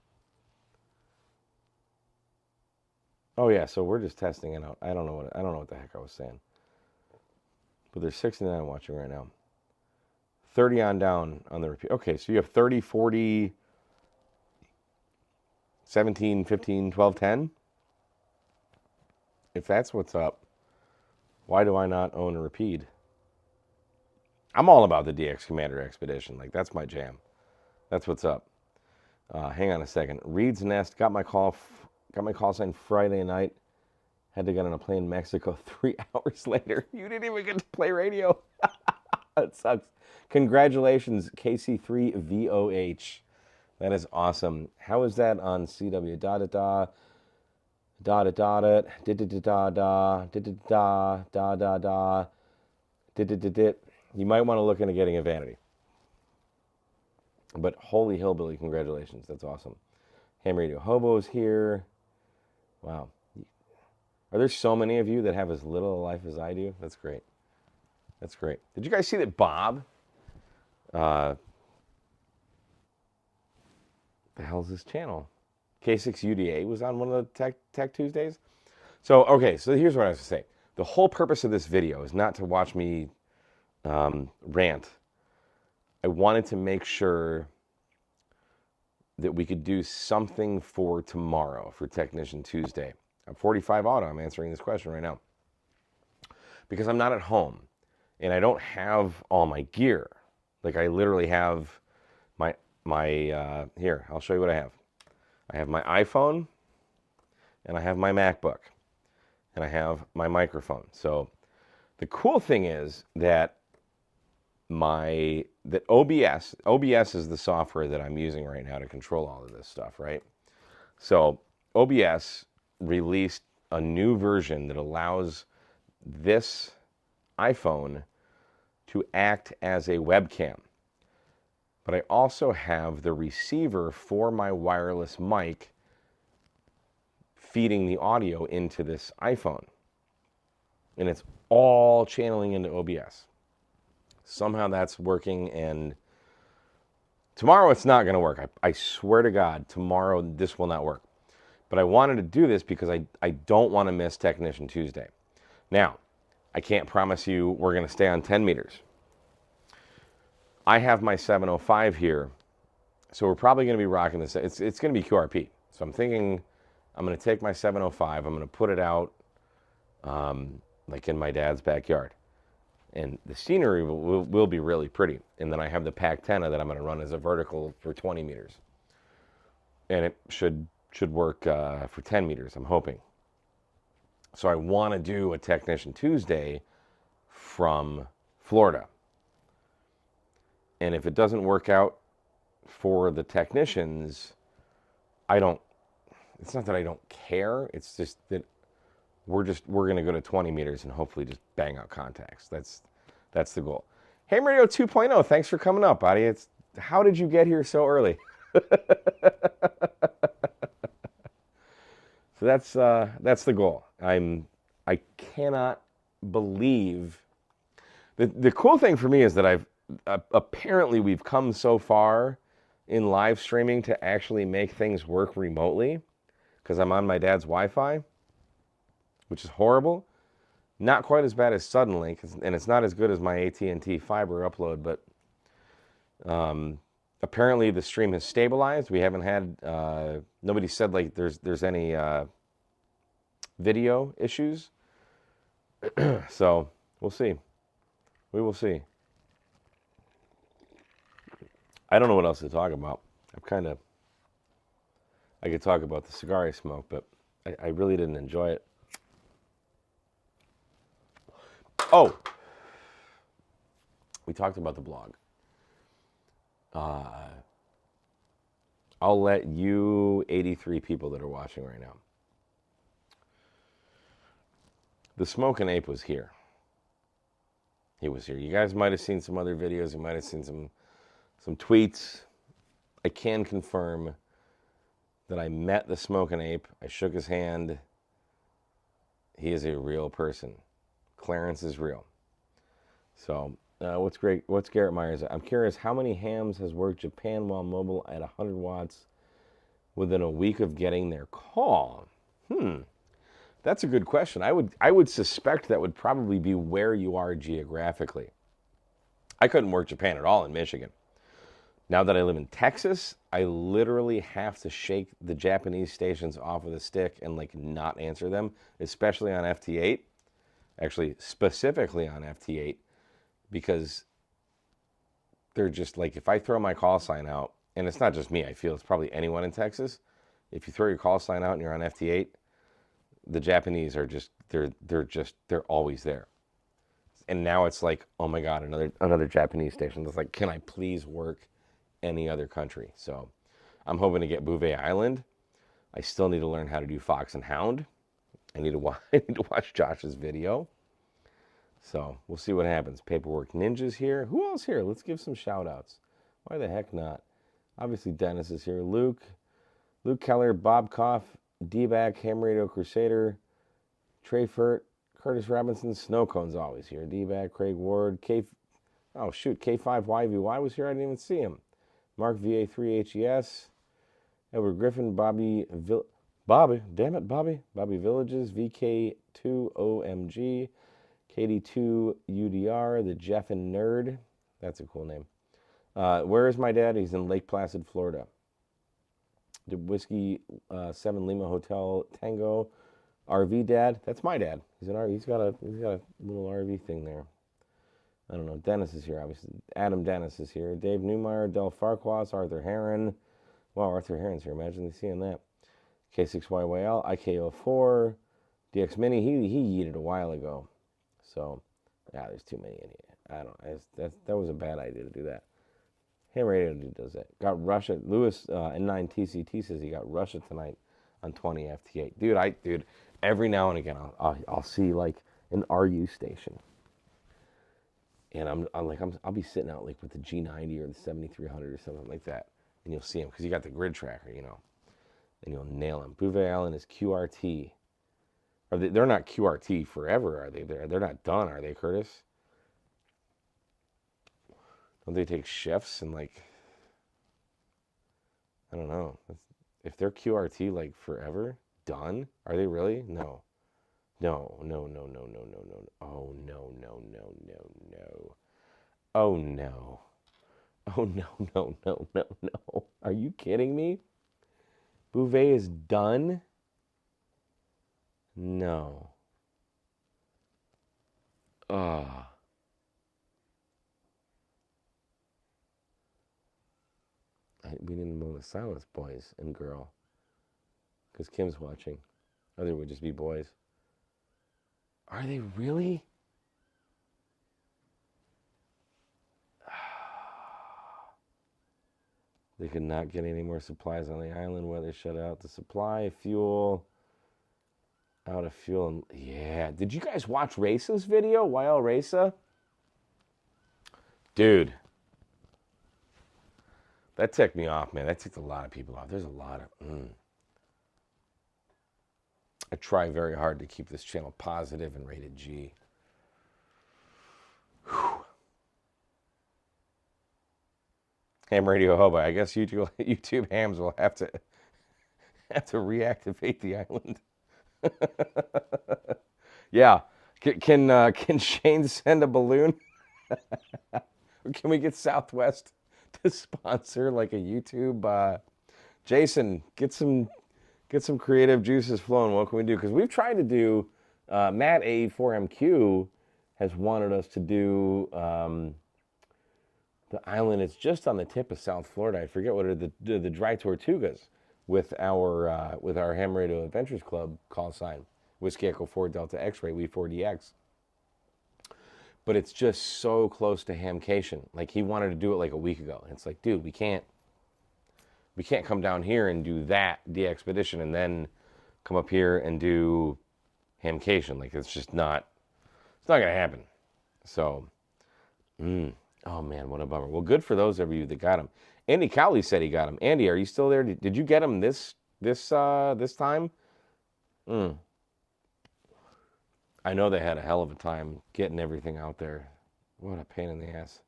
Oh yeah, so we're just testing it out. I don't know what the heck I was saying. But there's 69 watching right now. 30 on down on the repeat. Okay, so you have 30, 40, 17, 15, 12, 10. If that's what's up, why do I not own a Rapide? I'm all about the DX Commander Expedition. Like, that's my jam. That's what's up. Hang on a second. Reed's Nest, got my call sign Friday night. Had to get on a plane in Mexico 3 hours later. You didn't even get to play radio. That sucks. Congratulations, KC3VOH. That is awesome. How is that on CW? Da da da da da da da da da da da da da da da. You might want to look into getting a vanity. But holy hillbilly, congratulations. That's awesome. Ham Radio Hobo's here. Wow. Are there so many of you that have as little a life as I do? That's great. That's great. Did you guys see that Bob, the hell's this channel? K6UDA was on one of the Tech Tuesdays? So, okay, so here's what I was to say. The whole purpose of this video is not to watch me rant. I wanted to make sure that we could do something for tomorrow, for Technician Tuesday. I'm 45 Auto. I'm answering this question right now. Because I'm not at home, and I don't have all my gear. Like, I literally have my here, I'll show you what I have. I have my iPhone, and I have my MacBook, and I have my microphone. So the cool thing is that OBS is the software that I'm using right now to control all of this stuff, right? So OBS released a new version that allows this iPhone to act as a webcam. But I also have the receiver for my wireless mic feeding the audio into this iPhone. And it's all channeling into OBS. Somehow that's working, and tomorrow it's not going to work. I swear to God, tomorrow this will not work. But I wanted to do this because I don't want to miss Technician Tuesday. Now, I can't promise you we're going to stay on 10 meters. I have my 705 here, so we're probably going to be rocking this. It's going to be QRP. So I'm thinking I'm going to take my 705, I'm going to put it out like in my dad's backyard. And the scenery will be really pretty. And then I have the Pac 10 that I'm going to run as a vertical for 20 meters. And it should work for 10 meters, I'm hoping. So I want to do a Technician Tuesday from Florida. And if it doesn't work out for the technicians, it's not that I don't care. It's just that we're going to go to 20 meters and hopefully just bang out contacts. That's the goal. Ham Radio 2.0, thanks for coming up, buddy. How did you get here so early? So that's the goal. I cannot believe. The cool thing for me is that apparently we've come so far in live streaming to actually make things work remotely, because I'm on my dad's Wi-Fi, which is horrible. Not quite as bad as Suddenlink, and it's not as good as my AT&T fiber upload, but apparently the stream has stabilized. We haven't had, nobody said like there's any video issues. So we'll see. We will see. I don't know what else to talk about. I could talk about the cigar I smoked, but I really didn't enjoy it. Oh, we talked about the blog. I'll let you 83 people that are watching right now. The Smoking Ape was here. He was here. You guys might have seen some other videos. You might have seen some tweets. I can confirm that I met the Smoking Ape. I shook his hand. He is a real person. Clarence is real. So, what's great? What's Garrett Myers? I'm curious, how many hams has worked Japan while mobile at 100 watts within a week of getting their call? That's a good question. I would suspect that would probably be where you are geographically. I couldn't work Japan at all in Michigan. Now that I live in Texas, I literally have to shake the Japanese stations off of the stick and like not answer them, especially on FT8. Actually, specifically on FT8, because they're just like, if I throw my call sign out, and it's not just me, I feel it's probably anyone in Texas. If you throw your call sign out and you're on FT8, the Japanese are just, they're always there. And now it's like, oh my God, another Japanese station. It's like, can I please work any other country? So I'm hoping to get Bouvet Island. I still need to learn how to do Fox and Hound. I need to watch Josh's video. So we'll see what happens. Paperwork Ninja's here. Who else here? Let's give some shout outs. Why the heck not? Obviously Dennis is here. Luke Keller, Bob Koff, D-Back, Ham Radio Crusader, Trey Furt, Curtis Robinson, Snowcone's always here. D-Back, Craig Ward, K5YVY was here. I didn't even see him. Mark VA3HES, Edward Griffin, Bobby Villages, VK2OMG, KD2UDR, the Jeffin Nerd. That's a cool name. Where is my dad? He's in Lake Placid, Florida. The Whiskey 7 Lima Hotel Tango RV Dad. That's my dad. He's got a little RV thing there. I don't know. Dennis is here, obviously. Adam Dennis is here. Dave Newmeyer, Del Farquas, Arthur Heron. Wow, Arthur Heron's here. Imagine seeing that. K6YYL, IKO4, DX Mini. He yeeted a while ago. So, there's too many in here. I don't. That was a bad idea to do that. Ham Radio does that. Got Russia. Lewis N9 TCT says he got Russia tonight on 20 FT8. Dude, every now and again I'll see like an RU station, and I'll be sitting out like with the G90 or the 7300 or something like that, and you'll see him because you got the grid tracker, and you'll nail him. Bouvet Island is QRT. They're not QRT forever, are they? They're not done, are they, Curtis? Don't they take shifts and like, I don't know. If they're QRT like forever, done, are they really? No. Oh, no. Oh, no. Are you kidding me? Bouvet is done? No. We need a moment of silence, boys and girl. Because Kim's watching. Other would just be boys. Are they really? They could not get any more supplies on the island. Weather shut out the supply. Fuel. Out of fuel. Yeah. Did you guys watch Race's video? YL Race? Dude. That ticked me off, man. That ticked a lot of people off. There's a lot of... I try very hard to keep this channel positive and rated G. Whew. Ham Radio Hobo. I guess YouTube hams will have to reactivate the island. Yeah. Can Shane send a balloon? Can we get Southwest to sponsor like a YouTube? Jason, get some creative juices flowing. What can we do? Because we've tried to do. Matt A4MQ has wanted us to do the island. It's just on the tip of South Florida. I forget what are the Dry Tortugas with our Ham Radio Adventures Club call sign. Whiskey Echo 4 Delta X-Ray, We4DX. But it's just so close to Hamcation. Like, he wanted to do it like a week ago. And it's like, dude, we can't come down here and do that DXpedition and then come up here and do Hamcation. Like, it's not going to happen. So, oh man, what a bummer. Well, good for those of you that got him. Andy Cowley said he got him. Andy, are you still there? Did you get him this time? I know they had a hell of a time getting everything out there. What a pain in the ass.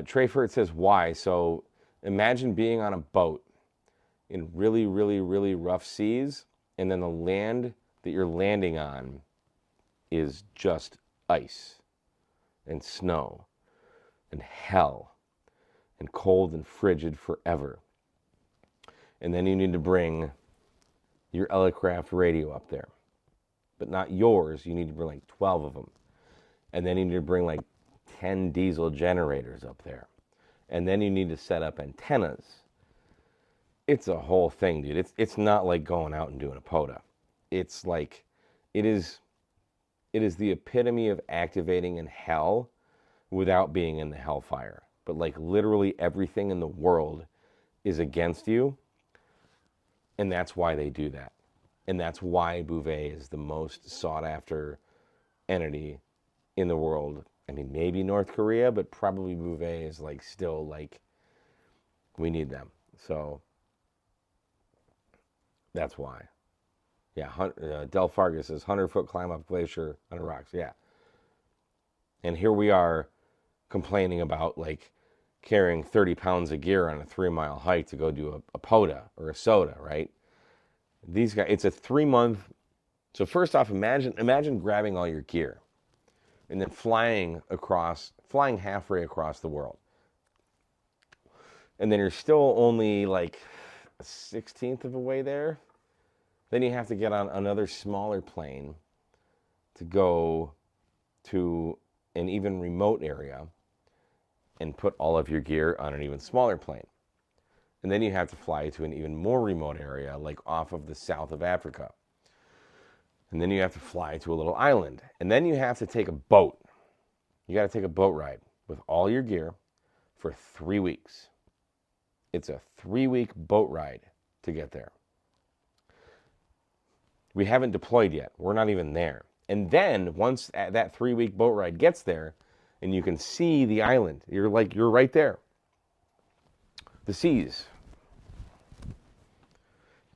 Treyford says, why? So imagine being on a boat in really, really, really rough seas, and then the land that you're landing on is just ice and snow and hell and cold and frigid forever. And then you need to bring your Elecraft radio up there. But not yours. You need to bring like 12 of them. And then you need to bring like 10 diesel generators up there. And then you need to set up antennas. It's a whole thing, dude. It's not like going out and doing a POTA. It's like, it is the epitome of activating in hell without being in the hellfire. But like literally everything in the world is against you. And that's why they do that. And that's why Bouvet is the most sought after entity in the world. I mean, maybe North Korea, but probably Bouvet is like still like, we need them. So that's why. Yeah, Del Fargus says 100-foot climb up glacier on the rocks. Yeah. And here we are complaining about like carrying 30 pounds of gear on a 3-mile hike to go do a POTA or a soda, right? These guys, it's a 3-month. So first off, imagine grabbing all your gear and then flying halfway across the world. And then you're still only like a 16th of a way there. Then you have to get on another smaller plane to go to an even remote area and put all of your gear on an even smaller plane. And then you have to fly to an even more remote area, like off of the south of Africa. And then you have to fly to a little island. And then you have to take a boat. You got to take a boat ride with all your gear for 3 weeks. It's a 3-week boat ride to get there. We haven't deployed yet. We're not even there. And then once that 3-week boat ride gets there, and you can see the island, you're right there. The seas.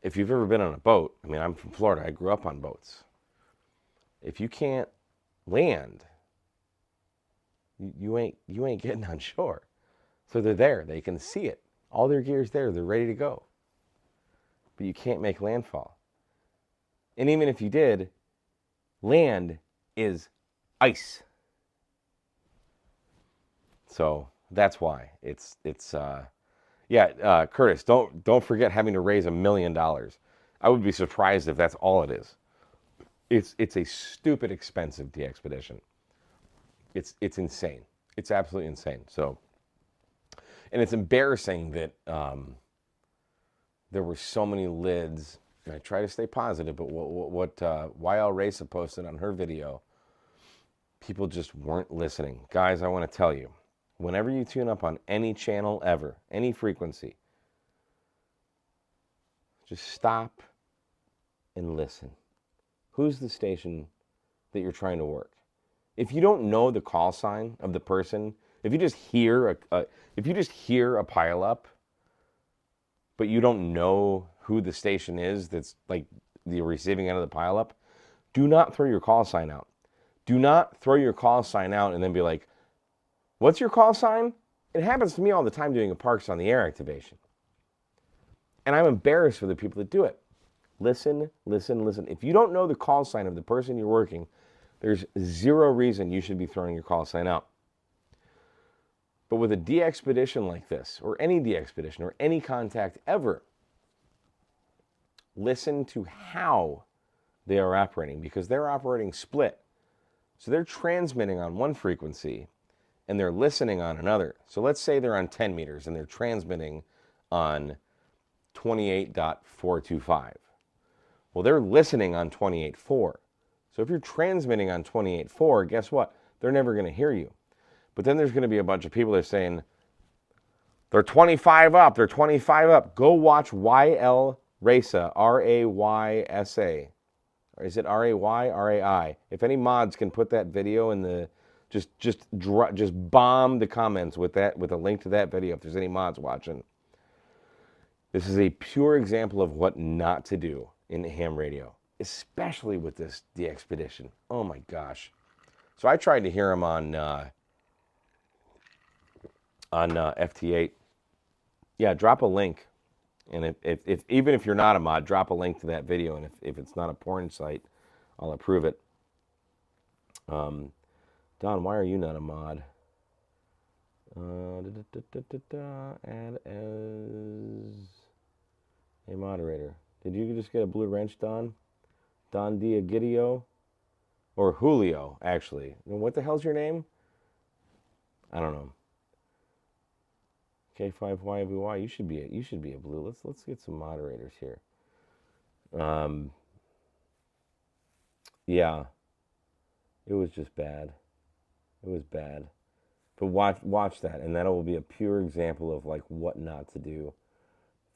If you've ever been on a boat, I mean, I'm from Florida. I grew up on boats. If you can't land, you ain't getting on shore. So they're there. They can see it. All their gear's there. They're ready to go. But you can't make landfall. And even if you did, land is ice. So that's why Curtis, don't forget having to raise $1 million. I would be surprised if that's all it is. It's a stupid expensive DXpedition. It's insane. It's absolutely insane. So, and it's embarrassing that there were so many lids. And I try to stay positive, but what YL Raisa posted on her video, people just weren't listening. Guys, I want to tell you, whenever you tune up on any channel ever, any frequency, just stop and listen. Who's the station that you're trying to work? If you don't know the call sign of the person, if you just hear a pile up, but you don't know who the station is that's like the receiving end of the pileup, do not throw your call sign out. Do not throw your call sign out and then be like, what's your call sign? It happens to me all the time doing a Parks on the Air activation. And I'm embarrassed for the people that do it. Listen, listen, listen. If you don't know the call sign of the person you're working, there's zero reason you should be throwing your call sign out. But with a de-expedition like this, or any de-expedition, or any contact ever, listen to how they are operating, because they're operating split. So they're transmitting on one frequency and they're listening on another. So let's say they're on 10 meters and they're transmitting on 28.425. Well, they're listening on 28.4. So if you're transmitting on 28.4, guess what? They're never going to hear you. But then there's going to be a bunch of people that are saying, they're 25 up, they're 25 up. Go watch YL Raysa, R-A-Y-S-A. Or is it R-A-Y, R-A-I? If any mods can put that video in the, just bomb the comments with that, with a link to that video if there's any mods watching. This is a pure example of what not to do in ham radio, especially with this de-expedition. Oh my gosh. So I tried to hear him on FT8. Yeah, drop a link. And if even if you're not a mod, drop a link to that video. And if it's not a porn site, I'll approve it. Don, why are you not a mod? Add as a moderator. Did you just get a blue wrench, Don? Don Diagidio? Or Julio, actually. What the hell's your name? I don't know. K5YVY, you should be a blue. Let's get some moderators here. Yeah. It was just bad. It was bad. But watch that, and that will be a pure example of like what not to do.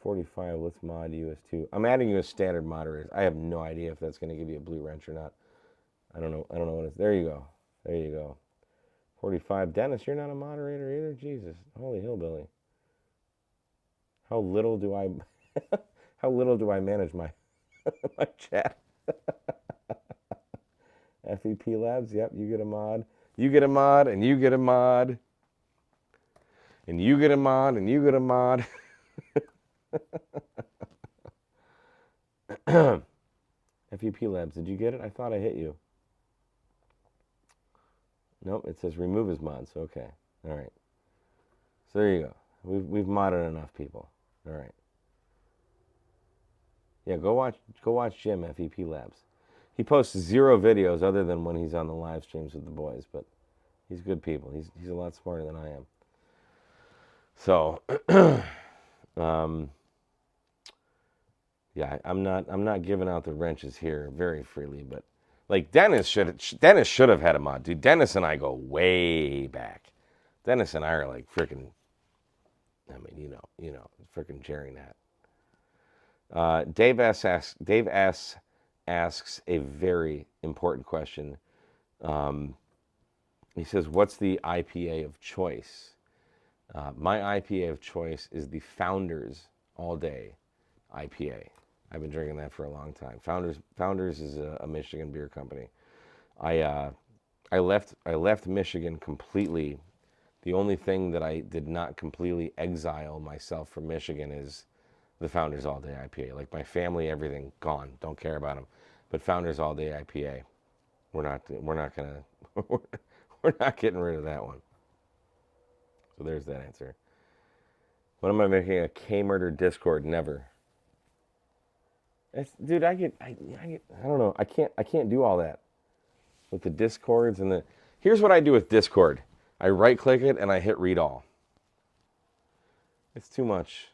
45, let's mod you as 2. I'm adding you as standard moderator. I have no idea if that's going to give you a blue wrench or not. I don't know what it's. There you go. There you go. 45, Dennis, you're not a moderator either? Jesus, holy hillbilly. How little do I manage my my chat? FEP Labs, yep, you get a mod. You get a mod, and you get a mod. And you get a mod, and you get a mod. FEP Labs, did you get it? I thought I hit you. Nope, it says remove his mods. Okay, all right. So there you go. We've modded enough people. All right. Yeah, go watch Jim, FEP Labs. He posts 0 videos other than when he's on the live streams with the boys, but he's good people. He's a lot smarter than I am. So, yeah, I'm not giving out the wrenches here very freely, but like Dennis should have had a mod, dude. Dennis and I go way back. Dennis and I are like freaking. I mean, you know, freaking Jerry Nat. Dave S asks a very important question. He says, "What's the IPA of choice?" My IPA of choice is the Founders All Day IPA. I've been drinking that for a long time. Founders is a Michigan beer company. I left Michigan completely. The only thing that I did not completely exile myself from Michigan is the Founders All Day IPA. Like my family, everything gone. Don't care about them. But Founders All Day IPA, we're not getting rid of that one. So there's that answer. When am I making a K-Murder Discord? Never. Dude, I don't know. I can't do all that with the Discords and the. Here's what I do with Discord. I right-click it and I hit read all. It's too much.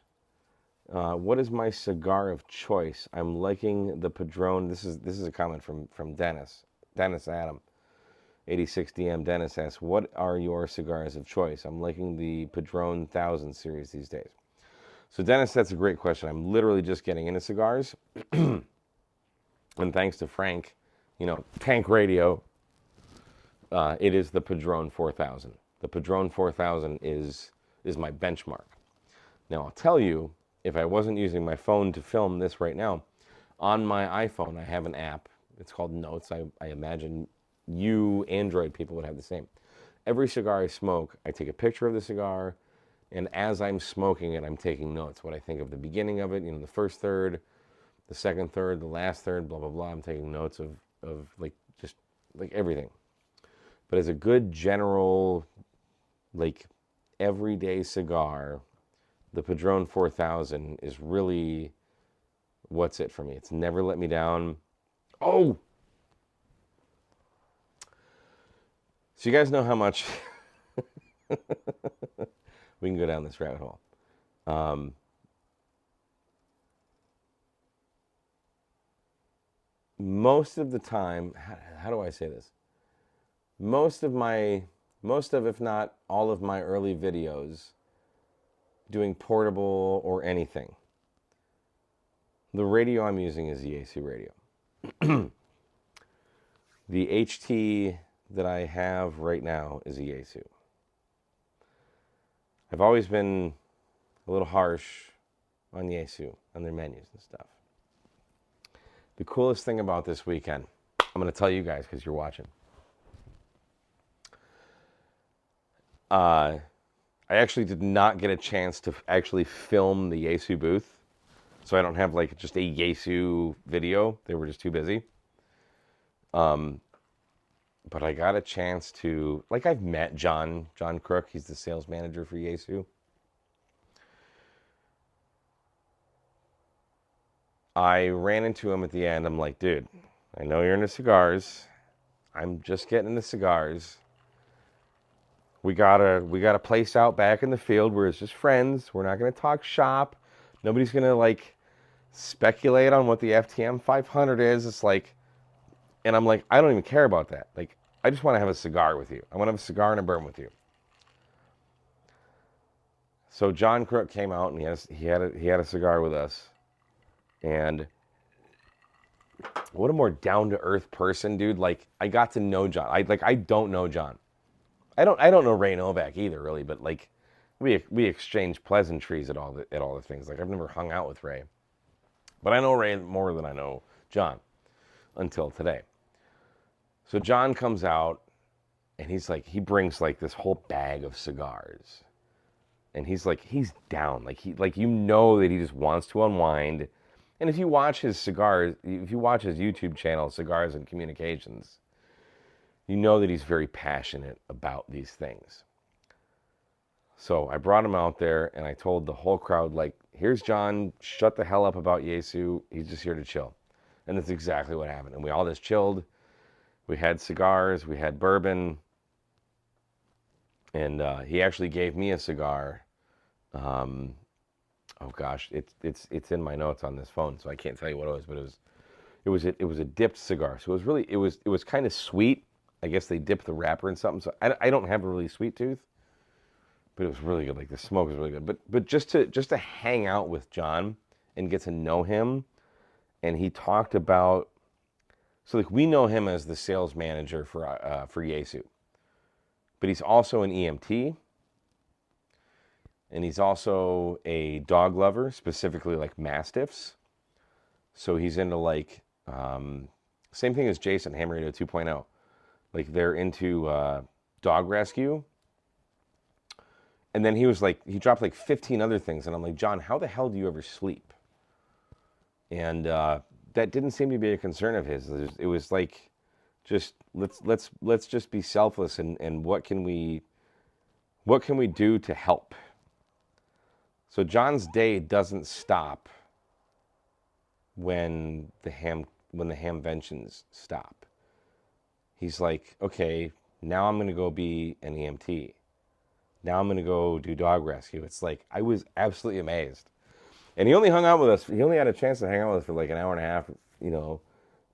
What is my cigar of choice? I'm liking the Padron. This is a comment from Dennis. Dennis Adam. 86DM Dennis asks, what are your cigars of choice? I'm liking the Padron 1000 series these days. So Dennis, that's a great question. I'm literally just getting into cigars. And thanks to Frank, Tank Radio, it is the Padron 4000. The Padron 4000 is my benchmark. Now, I'll tell you, if I wasn't using my phone to film this right now, On my iPhone, I have an app. It's called Notes. I imagine you Android people would have the same. Every cigar I smoke, I take a picture of the cigar, and as I'm smoking it, I'm taking notes. What I think of the beginning of it, the first third, the second third, the last third, blah, blah, blah. I'm taking notes of like, just like everything. But as a good general, like, everyday cigar, the Padron 4000 is really what's it for me. It's never let me down. Oh! So you guys know how much... we can go down this rabbit hole. Most of the time, how do I say this? Most of, if not all of my early videos doing portable or anything, the radio I'm using is Yaesu radio. The HT that I have right now is a Yaesu. I've always been a little harsh on Yaesu, on their menus and stuff. The coolest thing about this weekend, I'm going to tell you guys because you're watching. I actually did not get a chance to actually film the Yaesu booth. So I don't have like just a Yaesu video. They were just too busy. But I got a chance to, like, I've met John Crook. He's the sales manager for Yaesu. I ran into him at the end. I'm like, dude, I know you're into cigars. I'm just getting into cigars. We got a place out back in the field where it's just friends. We're not going to talk shop. Nobody's going to, like, speculate on what the FTM 500 is. It's like, and I'm like, I don't even care about that. Like, I just want to have a cigar with you. I want to have a cigar and a burn with you. So John Crook came out and he had a cigar with us. And what a more down-to-earth person, dude. Like, I got to know John. I don't know John. I don't know Ray Novak either, really, but like we exchange pleasantries at all the things. Like, I've never hung out with Ray. But I know Ray more than I know John until today. So John comes out and he brings like this whole bag of cigars. And he's down. Like, that he just wants to unwind. And if you watch his YouTube channel, Cigars and Communications, you know that he's very passionate about these things. So I brought him out there and I told the whole crowd, like, here's John, shut the hell up about Yaesu. He's just here to chill. And that's exactly what happened. And we all just chilled. We had cigars, we had bourbon, and he actually gave me a cigar. Oh gosh, it's in my notes on this phone, so I can't tell you what it was, but it was a dipped cigar. So it was kind of sweet. I guess they dipped the wrapper in something. So I don't have a really sweet tooth, but it was really good. Like, the smoke was really good. But just to hang out with John and get to know him, and he talked about. So, like, we know him as the sales manager for Yaesu, but he's also an EMT, and he's also a dog lover, specifically like Mastiffs. So he's into like same thing as Jason, Ham Radio 2.0. Like, they're into dog rescue. And then he dropped like 15 other things, and I'm like, John, how the hell do you ever sleep? And that didn't seem to be a concern of his. It was like, just let's just be selfless, and what can we do to help? So John's day doesn't stop when the hamventions stop. He's like, okay, now I'm going to go be an EMT. Now I'm going to go do dog rescue. It's like, I was absolutely amazed. And he only hung out with us. He only had a chance to hang out with us for like an hour and a half,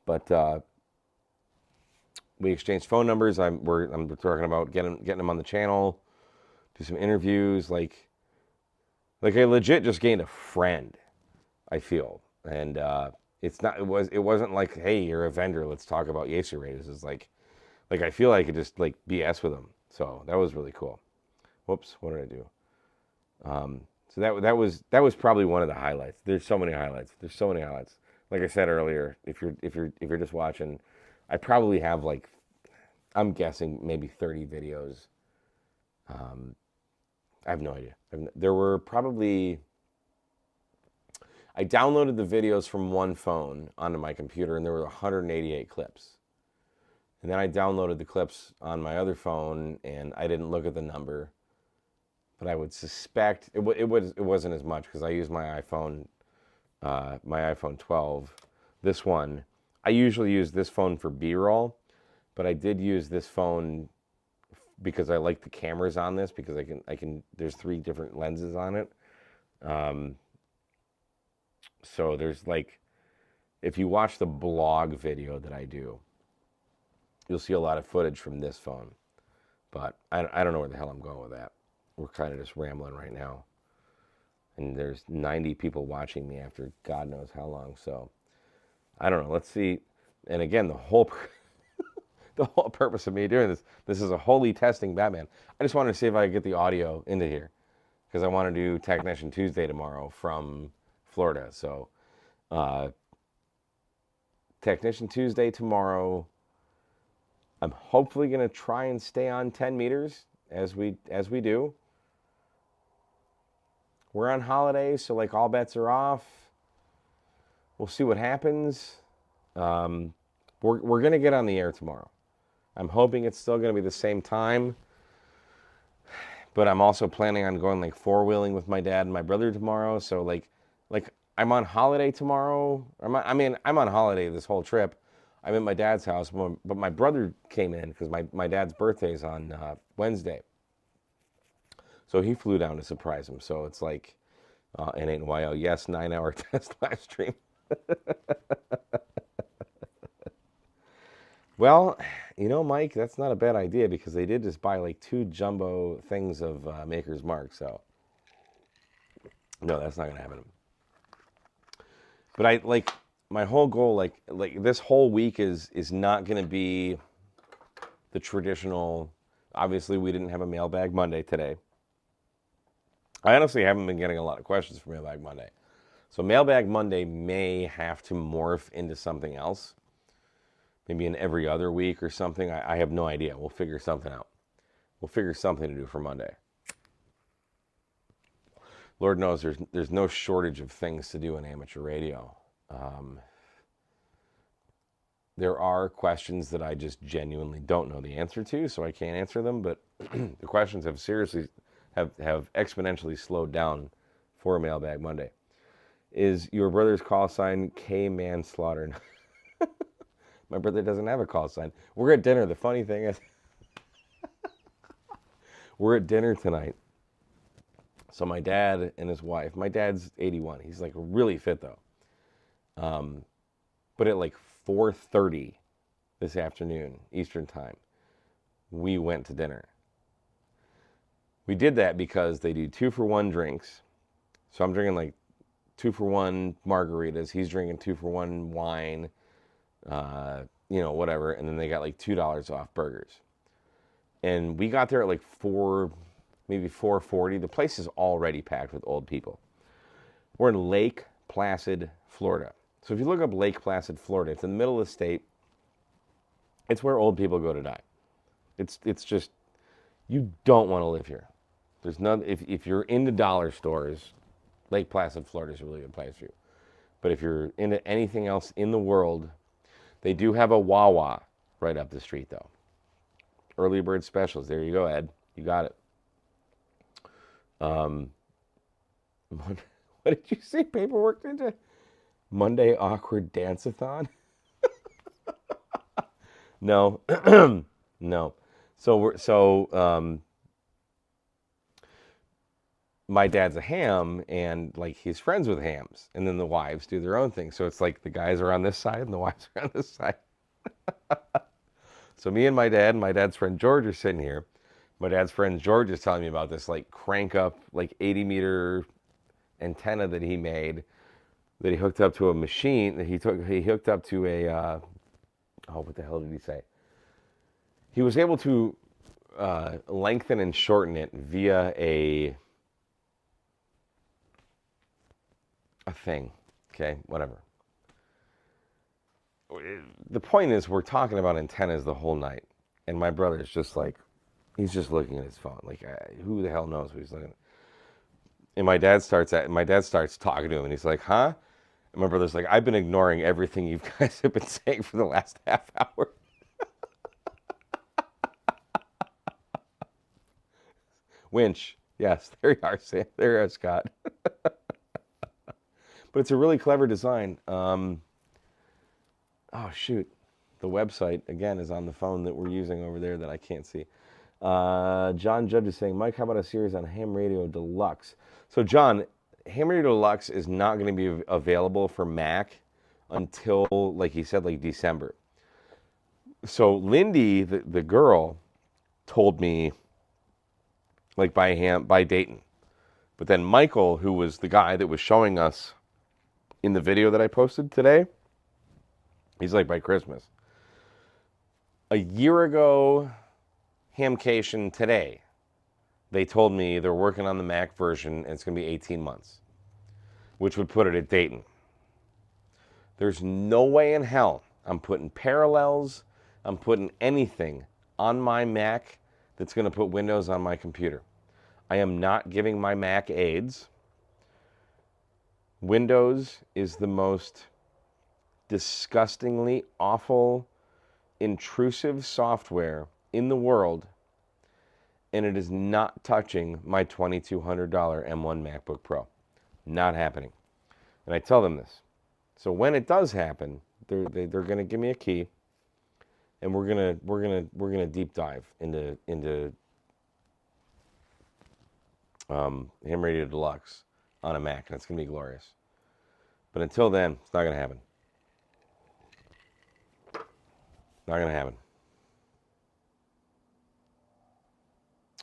But we exchanged phone numbers. I'm talking about getting him on the channel, do some interviews. Like I legit just gained a friend, I feel. And it wasn't like, hey, you're a vendor, let's talk about Yaesu radios. It's like I feel like I could just like BS with him. So that was really cool. Whoops, what did I do? So that was probably one of the highlights. There's so many highlights. like I said earlier, if you're just watching, I probably have like, I'm guessing maybe 30 videos. I have no idea. There were probably, I downloaded the videos from one phone onto my computer, and there were 188 clips. And then I downloaded the clips on my other phone, and I didn't look at the number, but I would suspect it wasn't as much because I use my iPhone 12. This one, I usually use this phone for B-roll, but I did use this phone because I like the cameras on this, because I can. There's 3 different lenses on it. So there's like, if you watch the blog video that I do, you'll see a lot of footage from this phone. But I don't know where the hell I'm going with that. We're kind of just rambling right now. And there's 90 people watching me after God knows how long. So I don't know. Let's see. And again, the whole purpose of me doing this is a holy testing Batman. I just wanted to see if I could get the audio into here, because I want to do Technician Tuesday tomorrow from Florida. So Technician Tuesday tomorrow. I'm hopefully going to try and stay on 10 meters as we do. We're on holiday, so like all bets are off. We'll see what happens. We're going to get on the air tomorrow. I'm hoping it's still going to be the same time. But I'm also planning on going like 4-wheeling with my dad and my brother tomorrow. So like I'm on holiday tomorrow. I'm on holiday this whole trip. I'm at my dad's house, but my brother came in because my dad's birthday is on Wednesday. So he flew down to surprise him. So it's like, NAYO, yes, 9-hour test live stream. Well, Mike, that's not a bad idea, because they did just buy like 2 jumbo things of Maker's Mark. So no, that's not going to happen. But my whole goal, like this whole week is not going to be the traditional. Obviously, we didn't have a Mailbag Monday today. I honestly haven't been getting a lot of questions for Mailbag Monday. So Mailbag Monday may have to morph into something else. Maybe in every other week or something. I have no idea. We'll figure something out. We'll figure something to do for Monday. Lord knows there's no shortage of things to do in amateur radio. There are questions that I just genuinely don't know the answer to, so I can't answer them. But the questions have seriously have exponentially slowed down for Mailbag Monday. Is your brother's call sign K Manslaughter? My brother doesn't have a call sign. We're at dinner. The funny thing is, we're at dinner tonight. So my dad and his wife. My dad's 81. He's like really fit though. But at like 4:30 this afternoon Eastern time, we went to dinner. We did that because they do 2-for-1 drinks. So I'm drinking like 2-for-1 margaritas. He's drinking 2-for-1 wine, whatever. And then they got like $2 off burgers. And we got there at like 4, maybe 4:40. The place is already packed with old people. We're in Lake Placid, Florida. So if you look up Lake Placid, Florida, it's in the middle of the state. It's where old people go to die. It's just, you don't want to live here. There's none. If you're into dollar stores, Lake Placid, Florida is a really good place for you. But if you're into anything else in the world, they do have a Wawa right up the street though. Early bird specials. There you go, Ed. You got it. What did you say? Paperwork into Monday awkward dance-a-thon? No, no. My dad's a ham, and like he's friends with hams, and then the wives do their own thing. So it's like the guys are on this side and the wives are on this side. So me and my dad's friend George are sitting here. My dad's friend George is telling me about this like crank up, like 80-meter antenna that he made, that he hooked up to a machine that he hooked up to a what the hell did he say? He was able to lengthen and shorten it via a thing. Okay, whatever. the point is, we're talking about antennas the whole night, and my brother is just like, he's just looking at his phone, like, who the hell knows what he's looking at? And my dad starts talking to him, and he's like, huh? And my brother's like, I've been ignoring everything you guys have been saying for the last half hour. Winch. Yes, there you are, Sam. There you are, Scott. But it's a really clever design. Oh, shoot. The website, again, is on the phone that we're using over there that I can't see. John Judge is saying, Mike, how about a series on Ham Radio Deluxe? So, John, Ham Radio Deluxe is not going to be available for Mac until, like he said, like December. So, Lindy, the girl, told me, like, by Dayton. But then Michael, who was the guy that was showing us in the video that I posted today, he's like, by Christmas. A year ago, Hamcation today, they told me they're working on the Mac version and it's going to be 18 months, which would put it at Dayton. There's no way in hell I'm putting Parallels, I'm putting anything on my Mac that's going to put Windows on my computer. I am not giving my Mac AIDS. Windows is the most disgustingly awful, intrusive software in the world, and it is not touching my $2,200 M1 MacBook Pro. Not happening. And I tell them this. So when it does happen, they're going to give me a key, and we're gonna deep dive into Ham Radio Deluxe on a Mac, and it's going to be glorious. But until then, it's not going to happen. Not going to happen.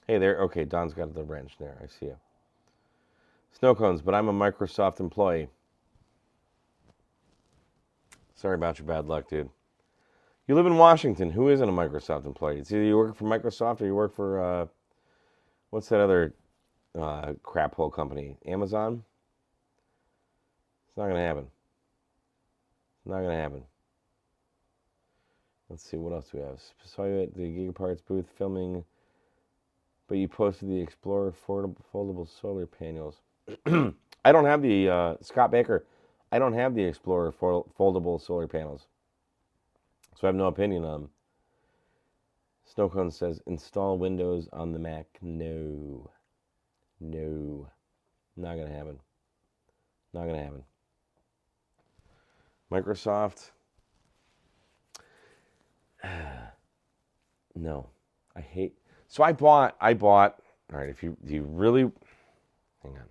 Hey there. Okay, Don's got the wrench there. I see you. Snow cones, but I'm a Microsoft employee. Sorry about your bad luck, dude. You live in Washington. Who isn't a Microsoft employee? It's either you work for Microsoft or you work for, what's that other crap hole company? Amazon? It's not going to happen. It's not going to happen. Let's see, what else do we have? Saw you at the Gigaparts booth filming, but you posted the Explorer foldable solar panels. I don't have the, Scott Baker, I don't have the Explorer foldable solar panels. So I have no opinion on them. Snowcone says, install Windows on the Mac. No. No. Not going to happen. Not going to happen. Microsoft. No. I hate. So I bought. All right, do you really, hang on.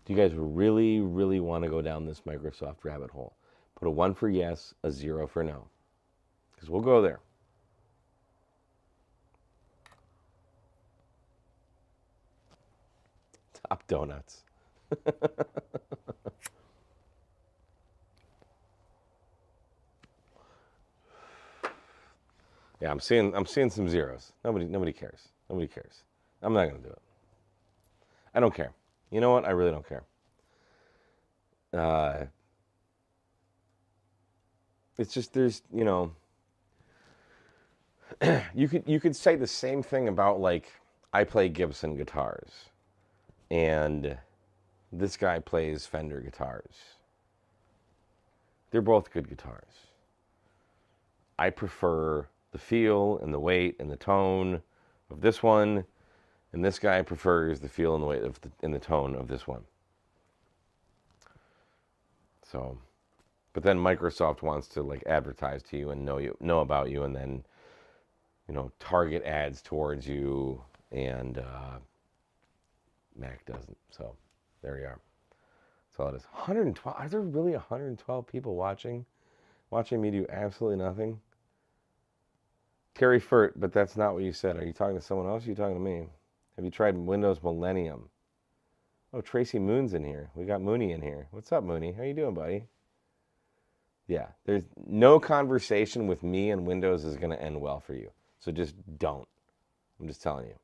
Do you guys really, really want to go down this Microsoft rabbit hole? Put a 1 for yes, a 0 for no. Because we'll go there. Top donuts. Yeah, I'm seeing some zeros. Nobody cares. Nobody cares. I'm not gonna do it. I don't care. You know what? I really don't care. It's just there's, you could say the same thing about, like, I play Gibson guitars and this guy plays Fender guitars. They're both good guitars. I prefer the feel and the weight and the tone of this one, and this guy prefers the feel and the weight and the tone of this one. So, but then Microsoft wants to, like, advertise to you and know about you, and then, target ads towards you, and Mac doesn't. So there you are. That's all it is. 112. Are there really 112 people watching me do absolutely nothing? Terry Furt, but that's not what you said. Are you talking to someone else? Or are you talking to me? Have you tried Windows Millennium? Oh, Tracy Moon's in here. We got Mooney in here. What's up, Mooney? How you doing, buddy? Yeah, there's no conversation with me and Windows is going to end well for you. So just don't. I'm just telling you.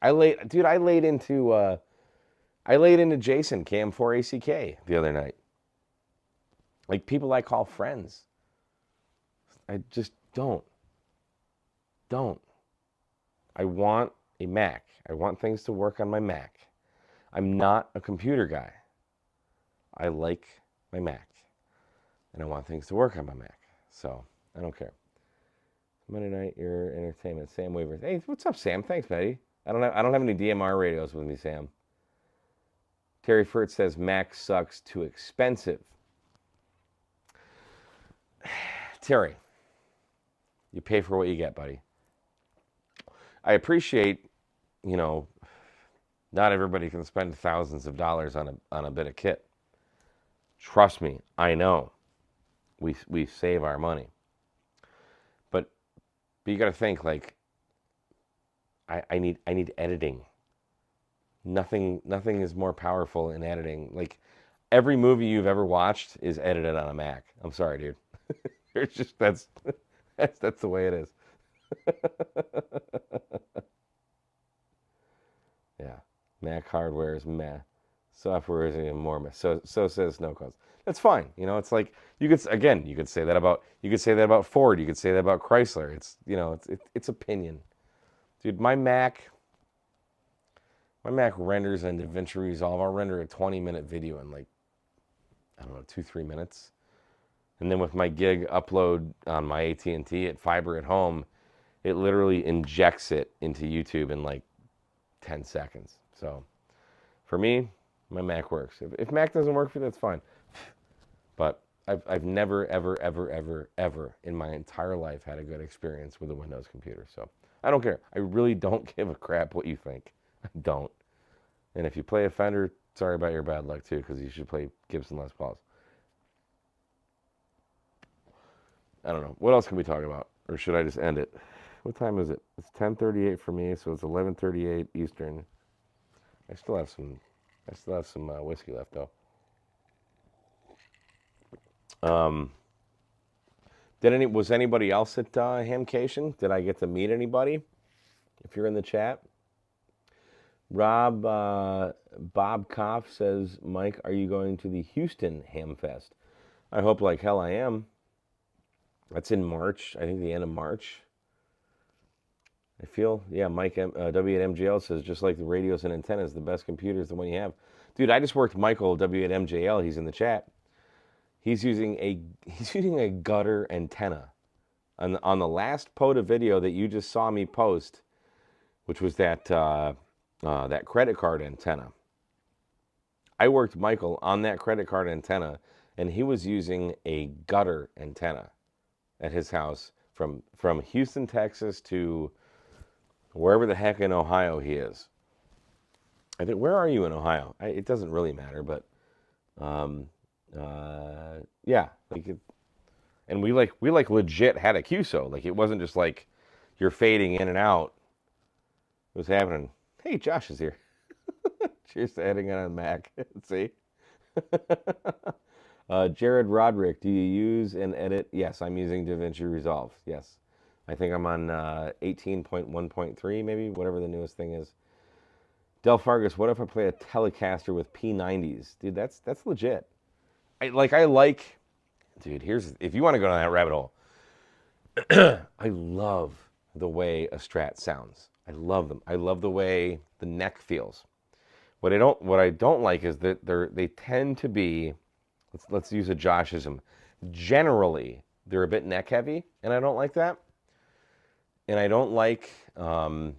I laid into Jason Cam 4 ACK the other night. Like people I call friends. I just don't. I want a Mac. I want things to work on my Mac. I'm not a computer guy. I like my Mac. And I want things to work on my Mac. So I don't care. Monday night, your entertainment. Sam Weaver. Hey, what's up, Sam? Thanks, buddy. I don't have any DMR radios with me, Sam. Terry Furt says Mac sucks, too expensive. Terry, you pay for what you get, buddy. I appreciate, not everybody can spend thousands of dollars on a bit of kit. Trust me, I know. We save our money. But you got to think, like, I need editing. Nothing is more powerful in editing. Like, every movie you've ever watched is edited on a Mac. I'm sorry, dude. It's just that's the way it is. Yeah, Mac hardware is meh. Software is even more meh. So says Snow Cones. That's fine. It's like you could say that about Ford. You could say that about Chrysler. It's opinion, dude. My Mac renders in DaVinci Resolve. I'll render a 20-minute video in, like, I don't know, 2-3 minutes. And then with my gig upload on my AT&T at Fiber at Home, it literally injects it into YouTube in like 10 seconds. So for me, my Mac works. If Mac doesn't work for you, that's fine. But I've never, ever, ever, ever, ever in my entire life had a good experience with a Windows computer. So I don't care. I really don't give a crap what you think. I don't. And if you play a Fender, sorry about your bad luck too, because you should play Gibson Les Pauls. I don't know. What else can we talk about? Or should I just end it? What time is it? It's 10:38 for me, so it's 11:38 Eastern. I still have some whiskey left though. Was anybody else at Hamcation? Did I get to meet anybody? If you're in the chat. Bob Koff says, Mike, are you going to the Houston Hamfest? I hope like hell I am. That's in March. I think the end of March. I feel, yeah, Mike W8MJL says, just like the radios and antennas, the best computer is the one you have. Dude, I just worked Michael W8MJL. He's in the chat. He's using a gutter antenna. On the last POTA video that you just saw me post, which was that credit card antenna. I worked Michael on that credit card antenna, and he was using a gutter antenna at his house from Houston, Texas to wherever the heck in Ohio he is. I think, where are you in Ohio? It doesn't really matter, but yeah, like it, and we legit had a QSO. Like, it wasn't just like you're fading in and out. It was happening. Hey, Josh is here. Cheers to editing on Mac. See? Jared Roderick, do you use and edit? Yes, I'm using DaVinci Resolve. Yes. I think I'm on 18.1.3, maybe, whatever the newest thing is. Del Fargus, what if I play a Telecaster with P90s? Dude, that's legit. Dude, if you want to go down that rabbit hole, I love the way a Strat sounds. I love them. I love the way the neck feels. What I don't like is that they tend to be, let's use a Joshism. Generally, they're a bit neck heavy, and I don't like that. And I don't like where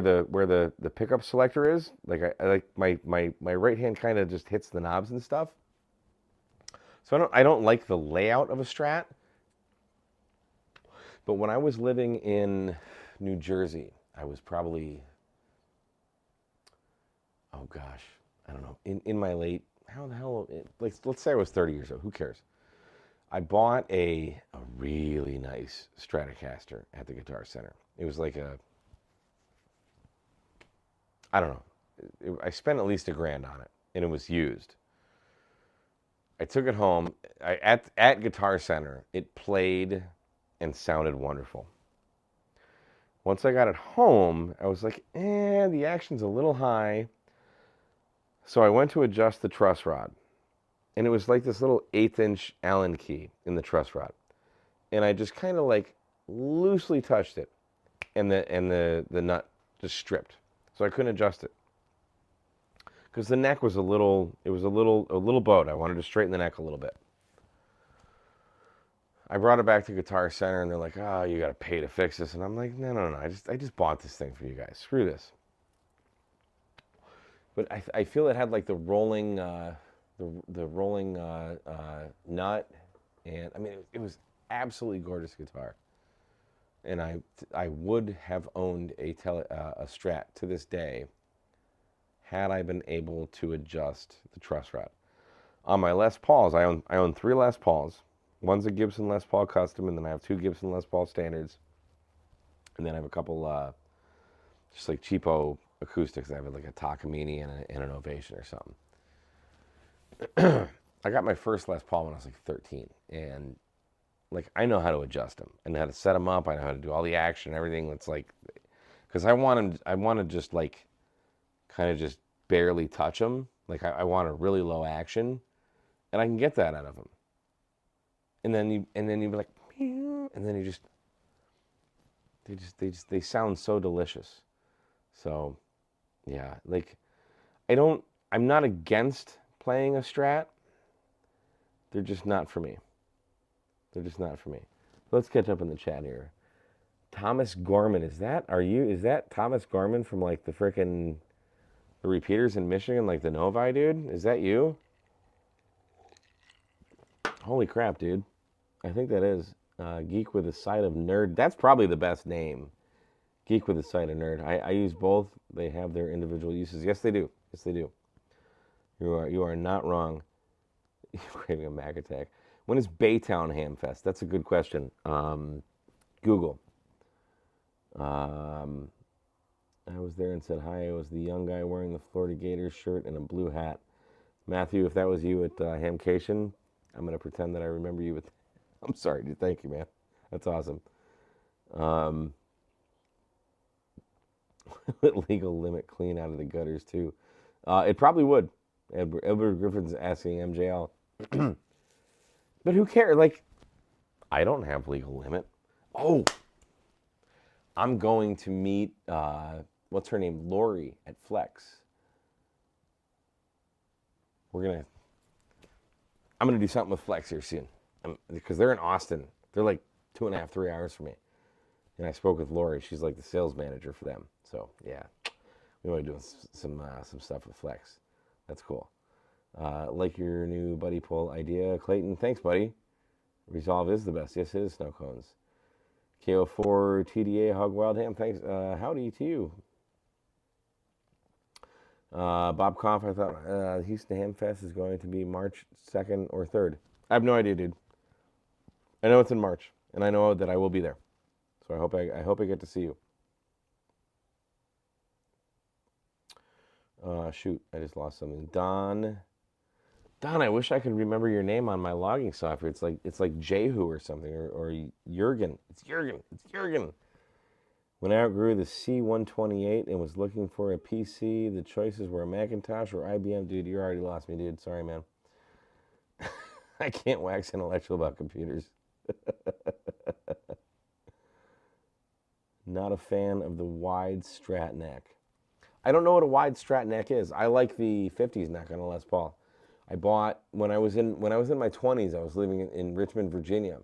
the pickup selector is. Like, I like my right hand kind of just hits the knobs and stuff. So I don't like the layout of a Strat. But when I was living in New Jersey, I was probably, oh gosh, I don't know, in my late, how the hell, like, let's say I was 30 years old, who cares? I bought a really nice Stratocaster at the Guitar Center. It was like I don't know, I spent at least $1,000 on it, and it was used. I took it home. At Guitar Center, it played and sounded wonderful. Once I got it home, I was like, the action's a little high. So I went to adjust the truss rod. and it was like this little 1/8" Allen key in the truss rod. And I just kind of like loosely touched it, and the nut just stripped. So I couldn't adjust it. Because the neck was a little bowed. I wanted to straighten the neck a little bit. I brought it back to Guitar Center, and they're like, "Oh, you got to pay to fix this." And I'm like, "No. I just bought this thing for you guys. Screw this." But I feel it had like the rolling nut, and I mean it was absolutely gorgeous guitar. And I would have owned a Strat to this day had I been able to adjust the truss rod. On my Les Pauls, I own 3 Les Pauls. One's a Gibson Les Paul Custom, and then I have 2 Gibson Les Paul Standards. And then I have a couple just like cheapo acoustics. I have like a Takamine and an Ovation or something. I got my first Les Paul when I was like 13, and like I know how to adjust them. I know how to set them up. I know how to do all the action and everything. It's like, because I want to just like kind of just barely touch them. Like I want a really low action, and I can get that out of them. And then you be like, meow, and then they sound so delicious. So, yeah, like I'm not against playing a Strat. They're just not for me. Let's catch up in the chat here. Thomas Gorman, is that Thomas Gorman from like the repeaters in Michigan, like the Novi dude? Is that you? Holy crap, dude. I think that is Geek with a Side of Nerd. That's probably the best name. Geek with a Side of Nerd. I use both. They have their individual uses. Yes, they do. You are not wrong. You're craving a Mac attack. When is Baytown Hamfest? That's a good question. Google. I was there and said hi. I was the young guy wearing the Florida Gators shirt and a blue hat. Matthew, if that was you at Hamcation, I'm going to pretend that I remember you with... I'm sorry, dude. Thank you, man. That's awesome. Legal limit clean out of the gutters, too. It probably would. Edward Griffin's asking MJL. But who cares? Like, I don't have legal limit. Oh, I'm going to meet, what's her name? Lori at Flex. I'm going to do something with Flex here soon. Because they're in Austin. They're like 2.5, 3 hours from me. And I spoke with Lori. She's like the sales manager for them. So, yeah. We want to do some stuff with Flex. That's cool. Like your new buddy poll idea, Clayton. Thanks, buddy. Resolve is the best. Yes, it is. Snow cones. KO4 TDA Hog Wild Ham. Thanks. Howdy to you. Bob Koff, I thought Houston Ham Fest is going to be March 2nd or 3rd. I have no idea, dude. I know it's in March, and I know that I will be there. So I hope I get to see you. Shoot, I just lost something. Don, I wish I could remember your name on my logging software. It's like Jehu or something, or Jurgen. It's Jurgen. When I outgrew the C128 and was looking for a PC, the choices were a Macintosh or IBM. Dude, you already lost me, dude. Sorry, man. I can't wax intellectual about computers. Not a fan of the wide Strat neck. I don't know what a wide Strat neck is. I like the 50s neck on a Les Paul. I bought when I was in my 20s. I was living in Richmond, Virginia,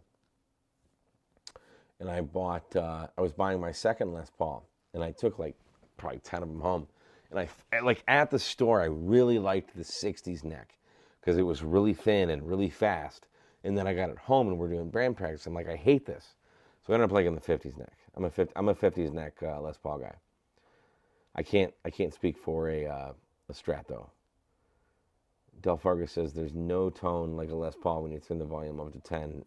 and I was buying my second Les Paul, and I took like probably 10 of them home. And I like at the store, I really liked the 60s neck because it was really thin and really fast. And then I got it home and we're doing brand practice. I'm like, I hate this. So I ended up liking the 50s neck. I'm a 50s neck Les Paul guy. I can't speak for a Strat though. Del Fargo says there's no tone like a Les Paul when you turn the volume up to 10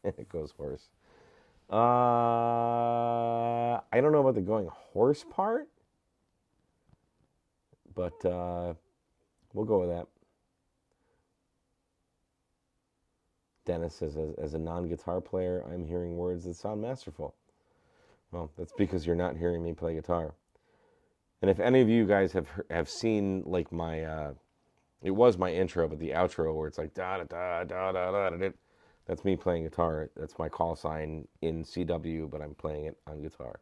and it goes hoarse. I don't know about the going hoarse part, but we'll go with that. Dennis says, as a non-guitar player, I'm hearing words that sound masterful. Well, that's because you're not hearing me play guitar. And if any of you guys have seen like my It was my intro, but the outro where it's like da da da da da da da. That's me playing guitar. That's my call sign in CW, but I'm playing it on guitar.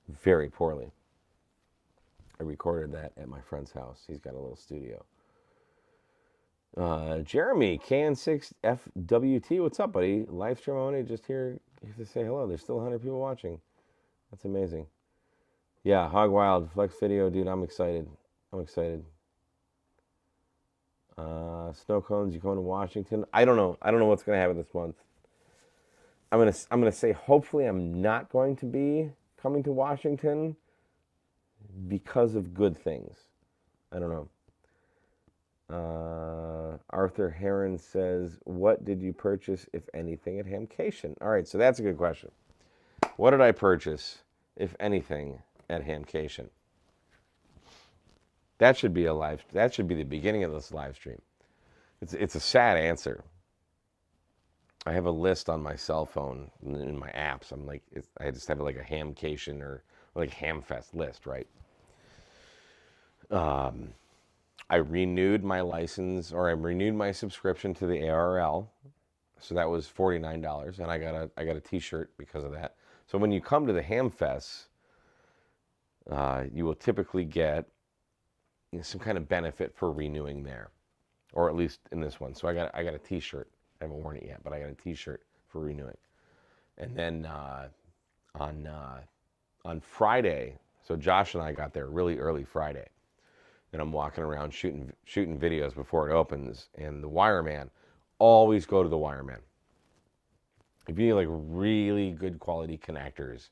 Very poorly. I recorded that at my friend's house. He's got a little studio. Jeremy, Can6FWT, what's up, buddy? Live stream only, just here to say hello. There's still 100 people watching. That's amazing. Yeah, Hog Wild, Flex Video, dude, I'm excited. I'm excited. Snow cones, you going to Washington? I don't know. I don't know what's going to happen this month. I'm gonna say hopefully I'm not going to be coming to Washington because of good things. I don't know. Arthur Heron says, what did you purchase, if anything, at Hamcation? All right, so that's a good question. What did I purchase, if anything, at Hamcation? That should be that should be the beginning of this live stream. It's a sad answer. I have a list on my cell phone in my apps. I'm like, I just have like a Hamcation or like Hamfest list, right? I renewed my license, or I renewed my subscription to the ARL, so that was $49, and I got a T-shirt because of that. So when you come to the Hamfest, you will typically get some kind of benefit for renewing there, or at least in this one. So I got a T-shirt. I haven't worn it yet, but I got a T-shirt for renewing. And then on Friday, so Josh and I got there really early Friday. And I'm walking around shooting videos before it opens. And the wireman, always go to the wireman. If you need like really good quality connectors,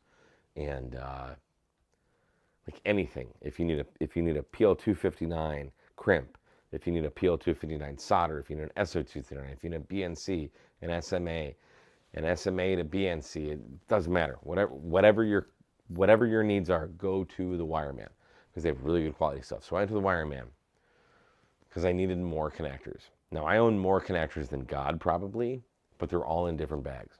and like anything, if you need a PL259 crimp, if you need a PL259 solder, if you need an SO259, if you need a BNC, an SMA to BNC, it doesn't matter. Whatever your needs are, go to the wireman, because they have really good quality stuff. So I went to the wireman because I needed more connectors. Now, I own more connectors than God, probably, but they're all in different bags.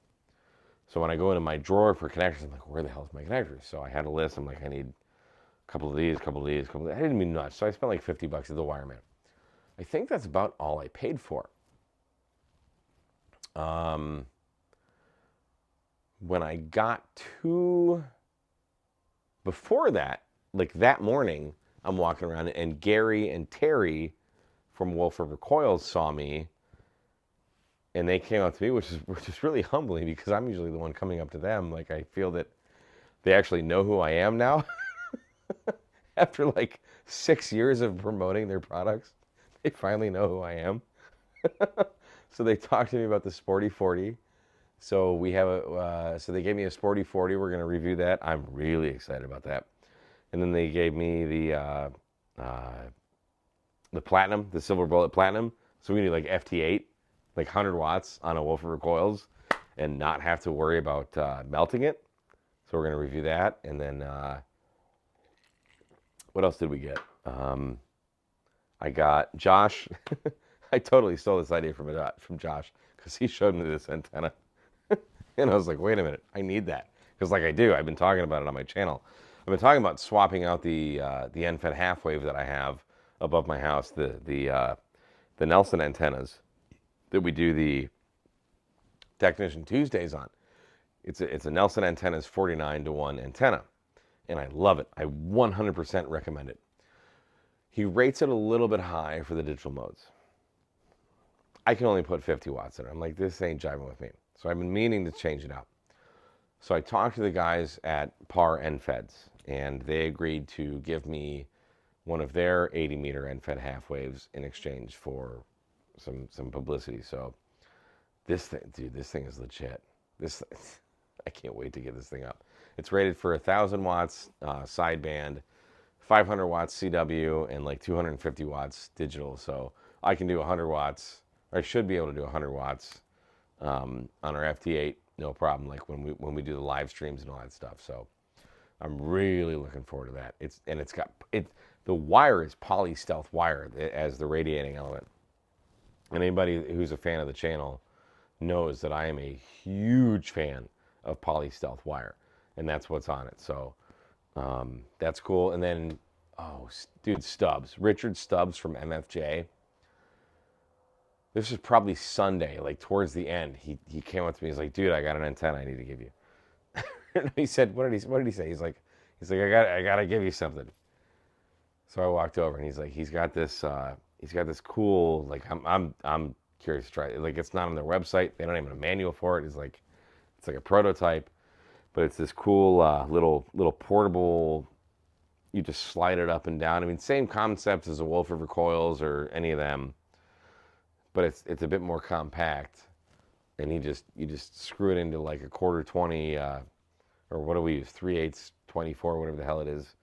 So when I go into my drawer for connectors, I'm like, where the hell is my connectors? So I had a list. I'm like, I need a couple of these, a couple of these, a couple of these. I didn't mean nuts. So I spent like $50 at the wireman. I think that's about all I paid for. When I got to, before that, like that morning, I'm walking around, and Gary and Terry from Wolf River Coils saw me, and they came up to me, which is really humbling, because I'm usually the one coming up to them. Like, I feel that they actually know who I am now. After like 6 years of promoting their products, they finally know who I am. So they talked to me about the Sporty 40. So we have so they gave me a Sporty 40. We're going to review that. I'm really excited about that. And then they gave me the Platinum, the Silver Bullet Platinum. So we need like FT8, like 100 watts on a Wolf River Coils, and not have to worry about melting it. So we're going to review that. And then what else did we get? I got Josh. I totally stole this idea from Josh, because he showed me this antenna. And I was like, wait a minute, I need that. Because like I do, I've been talking about it on my channel. I've been talking about swapping out the NFET half wave that I have above my house, the Nelson antennas that we do the Technician Tuesdays on. It's a Nelson Antennas 49-to-1 antenna, and I love it. I 100% recommend it. He rates it a little bit high for the digital modes. I can only put 50 watts in it. I'm like, this ain't jiving with me. So I've been meaning to change it out. So I talked to the guys at PAR NFEDs, and they agreed to give me one of their 80-meter NFED half waves in exchange for some publicity. So this thing, dude, this thing is legit. I can't wait to get this thing up. It's rated for 1,000 watts sideband, 500 watts CW, and like 250 watts digital. So I can do 100 watts, or I should be able to do 100 watts on our FT8, no problem. Like when we do the live streams and all that stuff. So I'm really looking forward to that. The wire is poly stealth wire as the radiating element. And anybody who's a fan of the channel knows that I am a huge fan of poly stealth wire, and that's what's on it. So that's cool. And then Oh, dude, Stubbs. Richard Stubbs from MFJ. This was probably Sunday, like towards the end. He came up to me. He's like, dude, I got an antenna I need to give you. He said, what did he say? He's like, I gotta give you something. So I walked over and he's got this cool, like I'm curious to try it. Like, it's not on their website. They don't even have a manual for it. It's like a prototype, but it's this cool little portable. You just slide it up and down. I mean, same concept as a Wolf River Coils or any of them, but it's a bit more compact. And you just screw it into like a quarter 20, or what do we use? 3/8, 24, whatever the hell it is.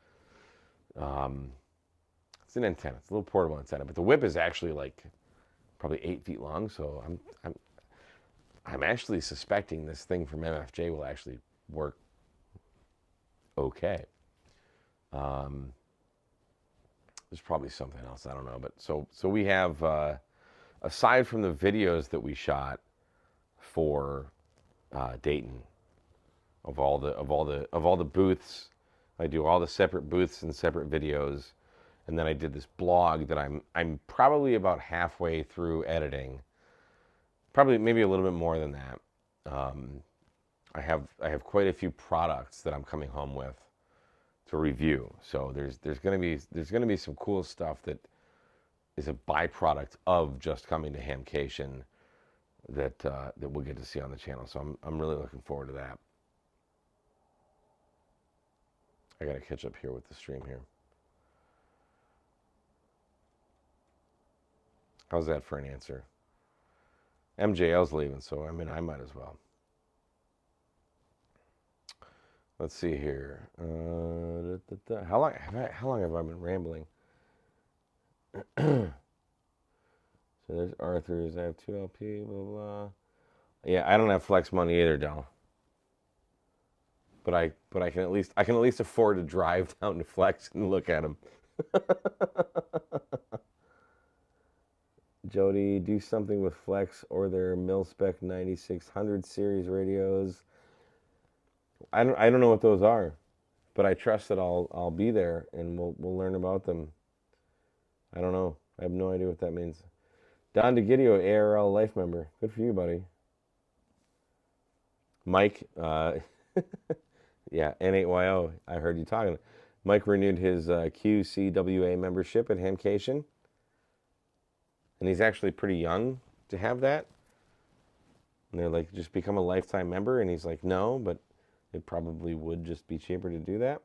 It's an antenna. It's a little portable antenna, but the whip is actually like probably 8 feet long. So I'm actually suspecting this thing from MFJ will actually work okay. There's probably something else, I don't know, but so we have aside from the videos that we shot for Dayton of all the booths, I do all the separate booths and separate videos, and then I did this blog that I'm probably about halfway through editing, probably maybe a little bit more than that. I have quite a few products that I'm coming home with to review. So there's gonna be some cool stuff that is a byproduct of just coming to Hamcation that we'll get to see on the channel. So I'm really looking forward to that. I gotta catch up here with the stream here. How's that for an answer? MJL's leaving, so I mean I might as well. Let's see here. How long have I been rambling? So there's Arthur's. I have 2 LP. Blah blah. Yeah, I don't have flex money either, Del. But I can at least afford to drive down to Flex and look at them. Jody, do something with Flex or their mil-spec 9600 series radios. I don't know what those are, but I trust that I'll be there and we'll learn about them. I don't know. I have no idea what that means. Don DeGidio, ARL Life member. Good for you, buddy. Mike, yeah, N8YO. I heard you talking. Mike renewed his QCWA membership at Hamcation. And he's actually pretty young to have that. And they're like, just become a lifetime member. And he's like, no, but it probably would just be cheaper to do that.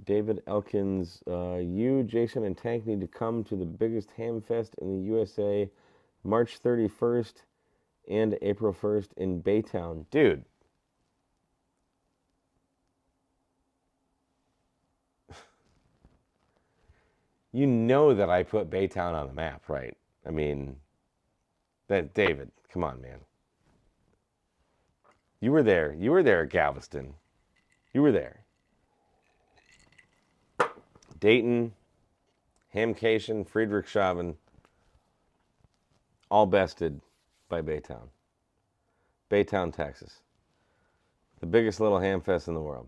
David Elkins, you, Jason, and Tank need to come to the biggest ham fest in the USA, March 31st and April 1st in Baytown. Dude. You know that I put Baytown on the map, right? I mean, David, come on, man. You were there. You were there at Galveston. You were there. Dayton, Hamcation, Friedrichshafen, all bested by Baytown. Baytown, Texas. The biggest little ham fest in the world.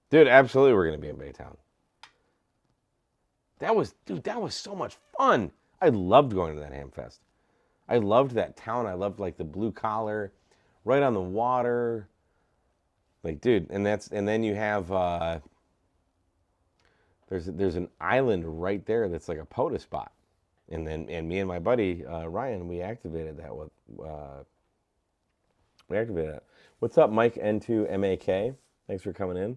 Dude, absolutely we're going to be in Baytown. That was so much fun. I loved going to that ham fest. I loved that town. I loved like the blue collar, right on the water. Like, dude, and then you have there's an island right there that's like a POTA spot. And me and my buddy Ryan, we activated that with What's up, Mike N2MAK? Thanks for coming in.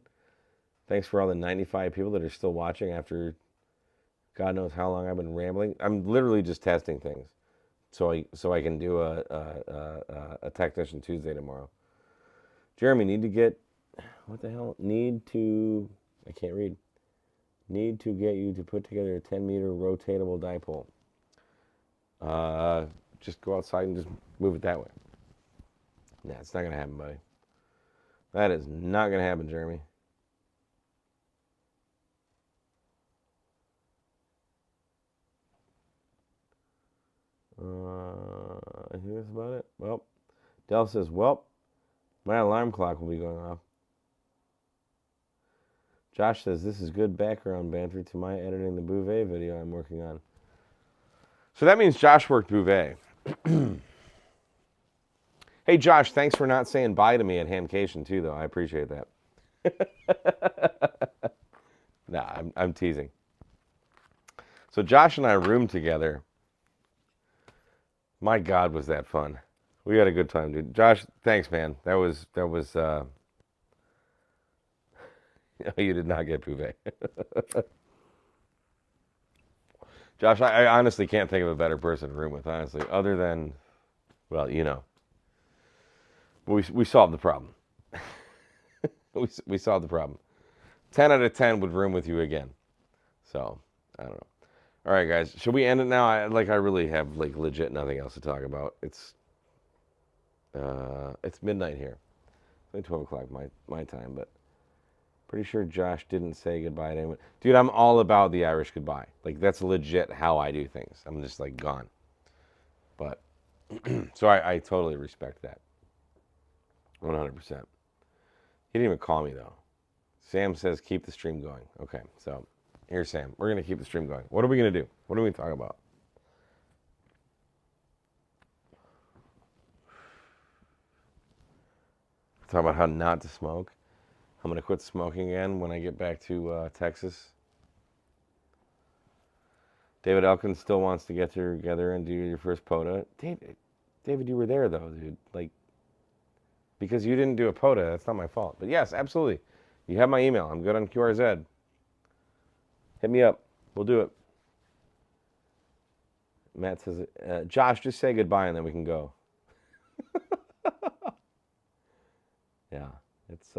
Thanks for all the 95 people that are still watching after God knows how long I've been rambling. I'm literally just testing things, so I can do a Technician Tuesday tomorrow. Jeremy, need to get what the hell? I can't read. Need to get you to put together a 10-meter rotatable dipole. Just go outside and just move it that way. Nah, it's not gonna happen, buddy. That is not gonna happen, Jeremy. I think that's about it. Well, Dell says, well, my alarm clock will be going off. Josh says, this is good background banter to my editing the Bouvet video I'm working on. So that means Josh worked Bouvet. Hey, Josh, thanks for not saying bye to me at Hamcation, too, though. I appreciate that. Nah, I'm teasing. So Josh and I roomed together. My God, was that fun. We had a good time, dude. Josh, thanks, man. That was you did not get Bouvet. Josh, I honestly can't think of a better person to room with, honestly, other than, well, you know. We solved the problem. we solved the problem. 10 out of 10 would room with you again. So, I don't know. All right, guys. Should we end it now? I really have, legit nothing else to talk about. It's midnight here. It's only 12 o'clock my time, but pretty sure Josh didn't say goodbye to anyone. Dude, I'm all about the Irish goodbye. That's legit how I do things. I'm just, gone. But, so I totally respect that. 100%. He didn't even call me, though. Sam says keep the stream going. Okay, so here's Sam. We're going to keep the stream going. What are we going to do? What are we talking about? Talk about how not to smoke. I'm going to quit smoking again when I get back to Texas. David Elkins still wants to get together and do your first POTA. David, you were there, though, dude. Because you didn't do a POTA, that's not my fault. But yes, absolutely. You have my email. I'm good on QRZ. Hit me up. We'll do it. Matt says, Josh, just say goodbye and then we can go. Yeah, it's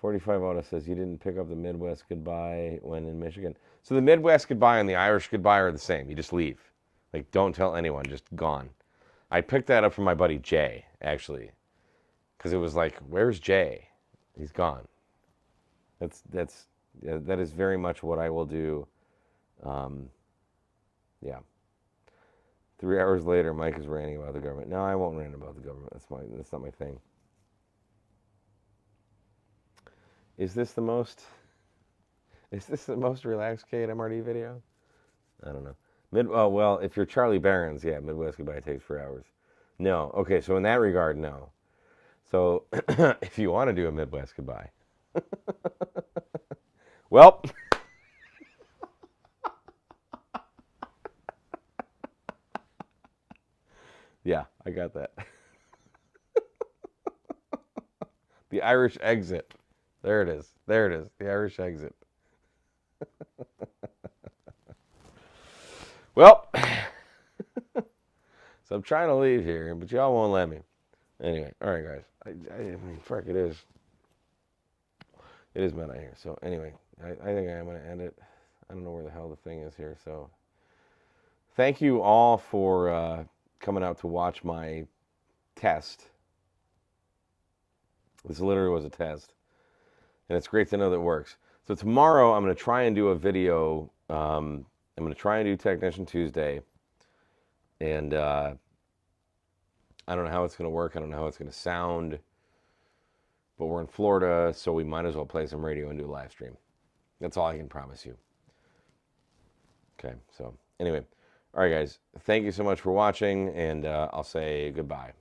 45 Auto says you didn't pick up the Midwest goodbye when in Michigan. So the Midwest goodbye and the Irish goodbye are the same. You just leave. Don't tell anyone, just gone. I picked that up from my buddy Jay, actually. Because it was where's Jay? He's gone. That is very much what I will do. Yeah. 3 hours later, Mike is ranting about the government. No, I won't rant about the government. That's not my thing. Is this the most relaxed KMRD video? I don't know. Well, if you're Charlie Barron's, yeah, Midwest Goodbye takes 4 hours. No. Okay, so in that regard, no. So if you want to do a Midwest Goodbye, well, yeah, I got that. The Irish exit. There it is. The Irish exit. Well, so I'm trying to leave here, but y'all won't let me. Anyway, all right, guys. I mean, fuck, it is. It is midnight here. So anyway, I think I'm going to end it. I don't know where the hell the thing is here. So thank you all for coming out to watch my test. This literally was a test. And it's great to know that it works. So tomorrow I'm going to try and do a video. I'm going to try and do Technician Tuesday. And I don't know how it's going to work. I don't know how it's going to sound. But we're in Florida, so we might as well play some radio and do a live stream. That's all I can promise you. Okay, so anyway. All right, guys. Thank you so much for watching, and I'll say goodbye.